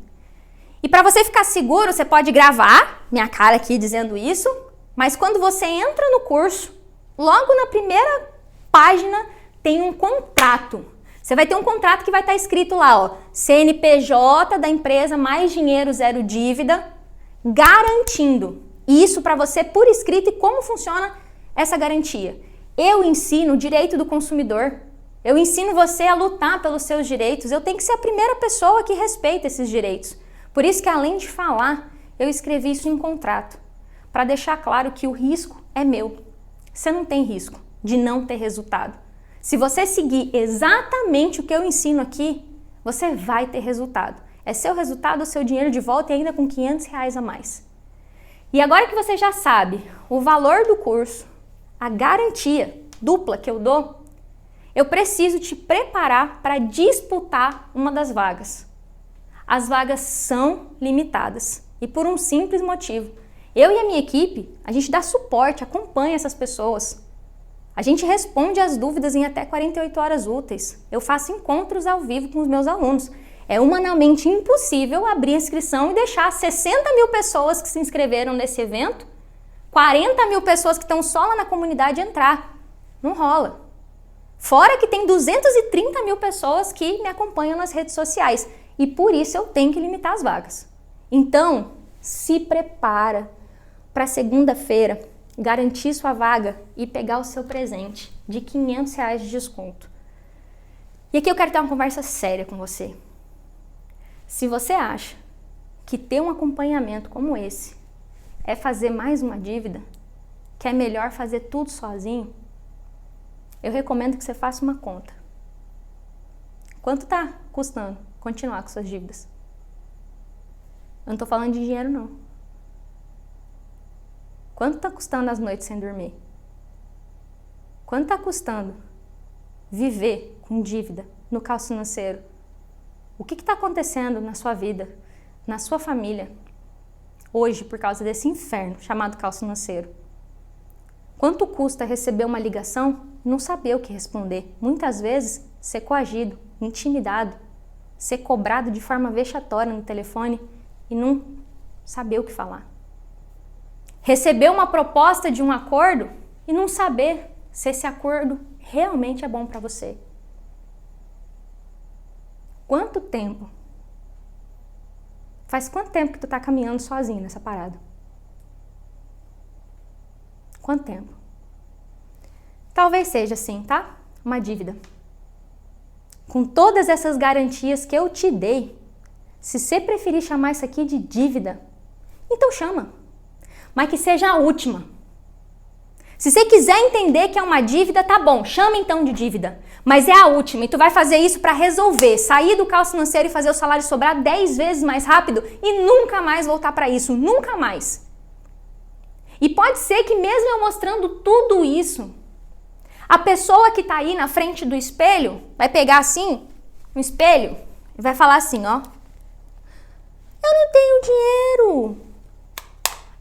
E para você ficar seguro, você pode gravar minha cara aqui dizendo isso, mas quando você entra no curso, logo na primeira página tem um contrato. Você vai ter um contrato que vai estar escrito lá, ó, CNPJ da empresa mais dinheiro, zero dívida, garantindo isso para você por escrito e como funciona essa garantia. Eu ensino o direito do consumidor, eu ensino você a lutar pelos seus direitos, eu tenho que ser a primeira pessoa que respeita esses direitos. Por isso que além de falar, eu escrevi isso em contrato, para deixar claro que o risco é meu. Você não tem risco de não ter resultado. Se você seguir exatamente o que eu ensino aqui, você vai ter resultado. É seu resultado, o seu dinheiro de volta e ainda com R$500 a mais. E agora que você já sabe o valor do curso, a garantia dupla que eu dou, eu preciso te preparar para disputar uma das vagas. As vagas são limitadas e por um simples motivo. Eu e a minha equipe, a gente dá suporte, acompanha essas pessoas. A gente responde as dúvidas em até 48 horas úteis. Eu faço encontros ao vivo com os meus alunos. É humanamente impossível abrir a inscrição e deixar 60 mil pessoas que se inscreveram nesse evento, 40 mil pessoas que estão só lá na comunidade entrar. Não rola. Fora que tem 230 mil pessoas que me acompanham nas redes sociais. E por isso eu tenho que limitar as vagas. Então, se prepara para segunda-feira garantir sua vaga e pegar o seu presente de R$500 de desconto. E aqui eu quero ter uma conversa séria com você. Se você acha que ter um acompanhamento como esse é fazer mais uma dívida, que é melhor fazer tudo sozinho, eu recomendo que você faça uma conta. Quanto está custando continuar com suas dívidas? Eu não estou falando de dinheiro, não. Quanto está custando as noites sem dormir? Quanto está custando viver com dívida no caos financeiro? O que está acontecendo na sua vida, na sua família, hoje por causa desse inferno chamado caos financeiro? Quanto custa receber uma ligação e não saber o que responder? Muitas vezes ser coagido, intimidado, ser cobrado de forma vexatória no telefone e não saber o que falar. Receber uma proposta de um acordo e não saber se esse acordo realmente é bom para você. Quanto tempo? Faz quanto tempo que tu tá caminhando sozinho nessa parada? Quanto tempo? Talvez seja assim, tá? Uma dívida. Com todas essas garantias que eu te dei, se você preferir chamar isso aqui de dívida, então chama. Mas que seja a última. Se você quiser entender que é uma dívida, tá bom, chama então de dívida. Mas é a última e tu vai fazer isso para resolver, sair do caos financeiro e fazer o salário sobrar 10 vezes mais rápido e nunca mais voltar para isso, nunca mais. E pode ser que mesmo eu mostrando tudo isso, a pessoa que tá aí na frente do espelho vai pegar assim, um espelho, e vai falar assim, ó. Eu não tenho dinheiro.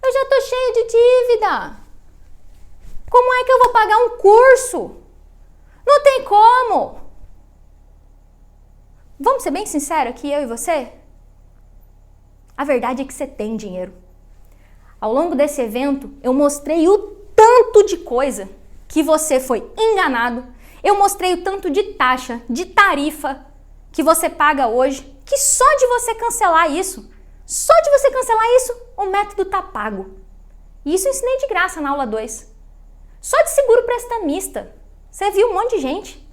Eu já tô cheia de dívida. Como é que eu vou pagar um curso? Não tem como. Vamos ser bem sinceros aqui, eu e você? A verdade é que você tem dinheiro. Ao longo desse evento, eu mostrei o tanto de coisa que você foi enganado. Eu mostrei o tanto de taxa, de tarifa que você paga hoje, que só de você cancelar isso, o método tá pago. E isso eu ensinei de graça na aula 2. Só de seguro prestamista. Você viu um monte de gente.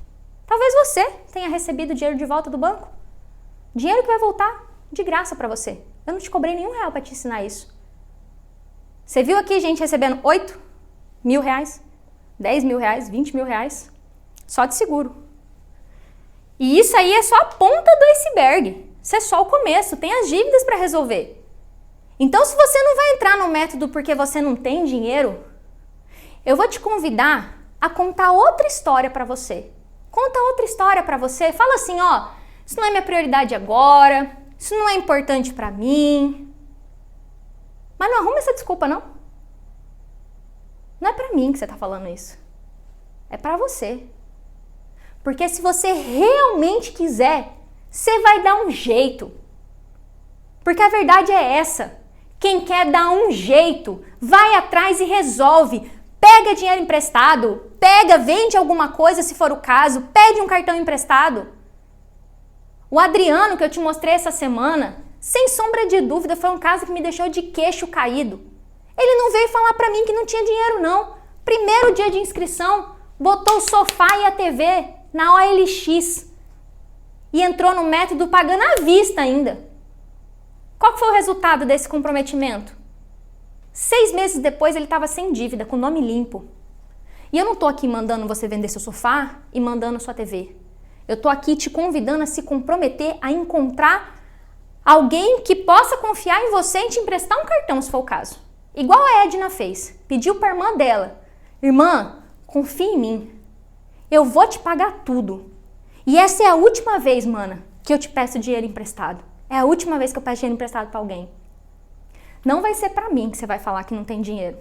Talvez você tenha recebido dinheiro de volta do banco. Dinheiro que vai voltar de graça para você. Eu não te cobrei R$1 para te ensinar isso. Você viu aqui gente recebendo 8 mil reais, 10 mil reais, 20 mil reais, só de seguro. E isso aí é só a ponta do iceberg. Isso é só o começo, tem as dívidas para resolver. Então, se você não vai entrar no método porque você não tem dinheiro, eu vou te convidar a contar outra história para você. Conta outra história para você. Fala assim, ó, isso não é minha prioridade agora, isso não é importante para mim. Mas não arruma essa desculpa, não. Não é para mim que você tá falando isso. É para você. Porque se você realmente quiser, você vai dar um jeito. Porque a verdade é essa. Quem quer dar um jeito, vai atrás e resolve. Pega dinheiro emprestado, vende alguma coisa se for o caso, pede um cartão emprestado. O Adriano, que eu te mostrei essa semana, sem sombra de dúvida, foi um caso que me deixou de queixo caído. Ele não veio falar pra mim que não tinha dinheiro, não. Primeiro dia de inscrição, botou o sofá e a TV na OLX e entrou no método pagando à vista ainda. Qual foi o resultado desse comprometimento? 6 meses depois ele estava sem dívida, com nome limpo. E eu não tô aqui mandando você vender seu sofá e mandando sua TV. Eu tô aqui te convidando a se comprometer a encontrar alguém que possa confiar em você e te emprestar um cartão, se for o caso. Igual a Edna fez. Pediu para a irmã dela. Irmã, confia em mim. Eu vou te pagar tudo. E essa é a última vez, mana, que eu te peço dinheiro emprestado. É a última vez que eu peço dinheiro emprestado para alguém. Não vai ser para mim que você vai falar que não tem dinheiro.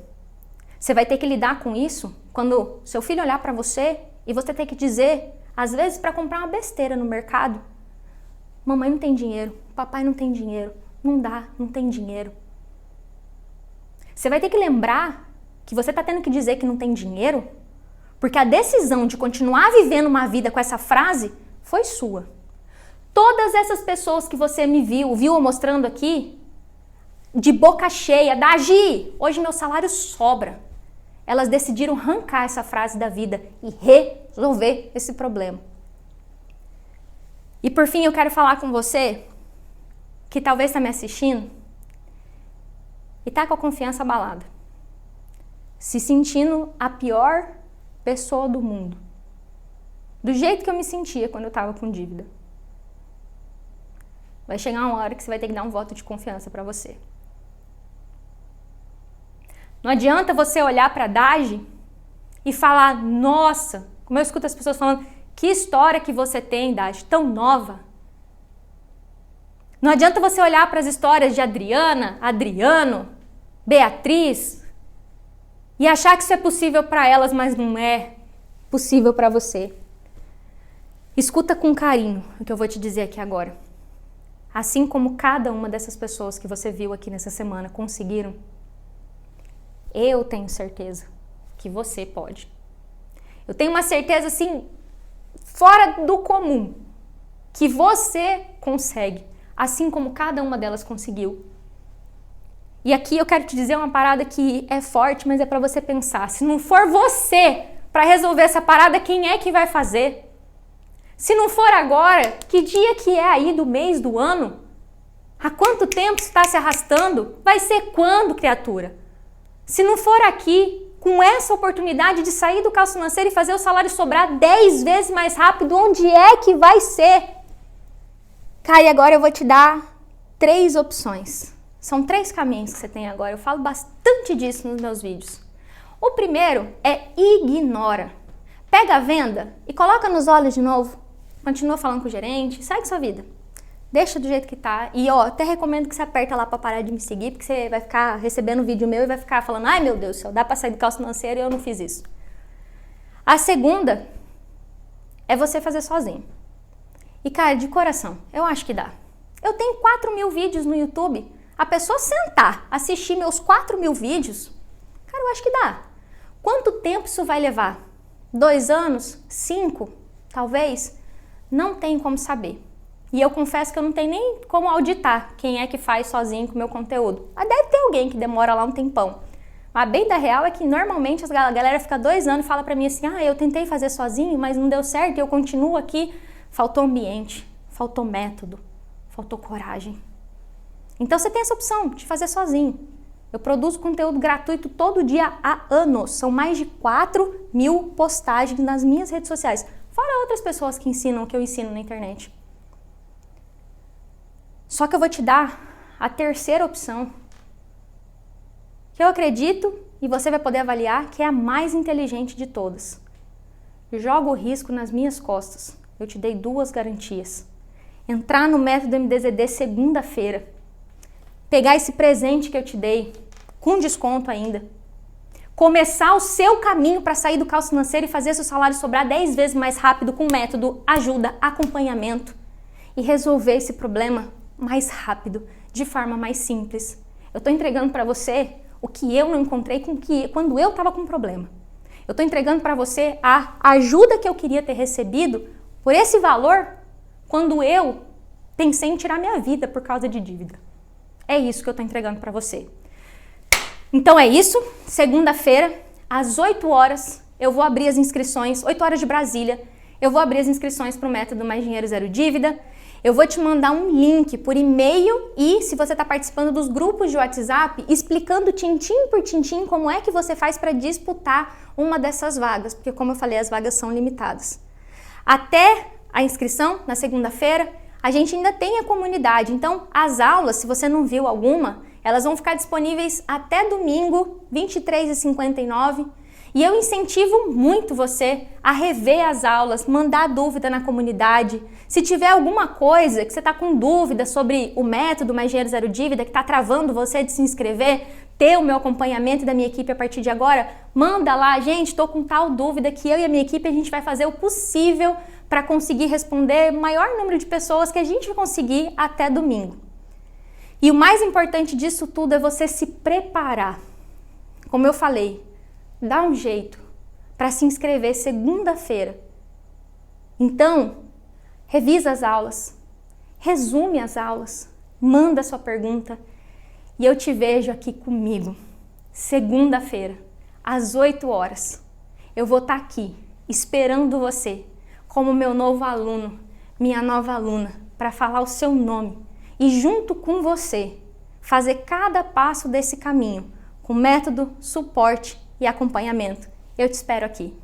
Você vai ter que lidar com isso quando seu filho olhar para você e você ter que dizer, às vezes para comprar uma besteira no mercado, mamãe não tem dinheiro, papai não tem dinheiro, não dá, não tem dinheiro. Você vai ter que lembrar que você está tendo que dizer que não tem dinheiro, porque a decisão de continuar vivendo uma vida com essa frase foi sua. Todas essas pessoas que você me viu eu mostrando aqui, de boca cheia, Dagi, hoje meu salário sobra. Elas decidiram arrancar essa frase da vida e resolver esse problema. E por fim, eu quero falar com você, que talvez está me assistindo, e tá com a confiança abalada. Se sentindo a pior pessoa do mundo. Do jeito que eu me sentia quando eu tava com dívida. Vai chegar uma hora que você vai ter que dar um voto de confiança para você. Não adianta você olhar para a Dagi e falar, nossa, como eu escuto as pessoas falando, que história que você tem, Dagi, tão nova. Não adianta você olhar para as histórias de Adriana, Adriano, Beatriz e achar que isso é possível para elas, mas não é possível para você. Escuta com carinho o que eu vou te dizer aqui agora. Assim como cada uma dessas pessoas que você viu aqui nessa semana conseguiram, eu tenho certeza que você pode. Eu tenho uma certeza, assim, fora do comum, que você consegue, assim como cada uma delas conseguiu. E aqui eu quero te dizer uma parada que é forte, mas é para você pensar. Se não for você para resolver essa parada, quem é que vai fazer? Se não for agora, que dia que é aí do mês, do ano? Há quanto tempo está se arrastando? Vai ser quando, criatura? Se não for aqui, com essa oportunidade de sair do caos financeiro e fazer o salário sobrar 10 vezes mais rápido, onde é que vai ser? Cara, e agora eu vou te dar 3 opções. São 3 caminhos que você tem agora. Eu falo bastante disso nos meus vídeos. O primeiro é ignora. Pega a venda e coloca nos olhos de novo. Continua falando com o gerente, segue sua vida. Deixa do jeito que tá. E ó, até recomendo que você aperta lá pra parar de me seguir, porque você vai ficar recebendo vídeo meu e vai ficar falando, ai meu Deus do céu, dá pra sair do caos financeiro e eu não fiz isso. A segunda é você fazer sozinho. E cara, de coração, eu acho que dá. Eu tenho 4.000 vídeos no YouTube. A pessoa sentar, assistir meus 4.000 vídeos, cara, eu acho que dá. Quanto tempo isso vai levar? 2 anos? 5? Talvez? Não tem como saber. E eu confesso que eu não tenho nem como auditar quem é que faz sozinho com o meu conteúdo. Mas deve ter alguém que demora lá um tempão. Mas bem da real é que normalmente a galera fica 2 anos e fala pra mim assim, eu tentei fazer sozinho, mas não deu certo e eu continuo aqui. Faltou ambiente, faltou método, faltou coragem. Então você tem essa opção de fazer sozinho. Eu produzo conteúdo gratuito todo dia há anos. São mais de 4.000 postagens nas minhas redes sociais. Fora outras pessoas que ensinam o que eu ensino na internet. Só que eu vou te dar a terceira opção, que eu acredito, e você vai poder avaliar, que é a mais inteligente de todas. joga o risco nas minhas costas. Eu te dei 2 garantias. Entrar no método MDZD segunda-feira. Pegar esse presente que eu te dei, com desconto ainda. Começar o seu caminho para sair do caos financeiro e fazer seu salário sobrar 10 vezes mais rápido com método, ajuda, acompanhamento. E resolver esse problema mais rápido, de forma mais simples. Eu estou entregando para você o que eu não encontrei quando eu estava com problema. Eu estou entregando para você a ajuda que eu queria ter recebido por esse valor quando eu pensei em tirar minha vida por causa de dívida. É isso que eu estou entregando para você. Então é isso. Segunda-feira, às 8 horas, eu vou abrir as inscrições, 8 horas de Brasília, eu vou abrir as inscrições para o método Mais Dinheiro Zero Dívida. Eu vou te mandar um link por e-mail e, se você está participando dos grupos de WhatsApp, explicando tintim por tintim como é que você faz para disputar uma dessas vagas, porque, como eu falei, as vagas são limitadas. Até a inscrição, na segunda-feira, a gente ainda tem a comunidade. Então, as aulas, se você não viu alguma, elas vão ficar disponíveis até domingo, 23h59. E eu incentivo muito você a rever as aulas, mandar dúvida na comunidade. Se tiver alguma coisa que você está com dúvida sobre o método Mais Dinheiro Zero Dívida, que está travando você de se inscrever, ter o meu acompanhamento da minha equipe a partir de agora, manda lá, gente, estou com tal dúvida que eu e a minha equipe a gente vai fazer o possível para conseguir responder o maior número de pessoas que a gente vai conseguir até domingo. E o mais importante disso tudo é você se preparar. Como eu falei, dá um jeito para se inscrever segunda-feira. Então, revisa as aulas, resume as aulas, manda sua pergunta e eu te vejo aqui comigo, segunda-feira, às 8 horas. Eu vou estar aqui, esperando você, como meu novo aluno, minha nova aluna, para falar o seu nome e junto com você, fazer cada passo desse caminho, com método, suporte e acompanhamento. Eu te espero aqui.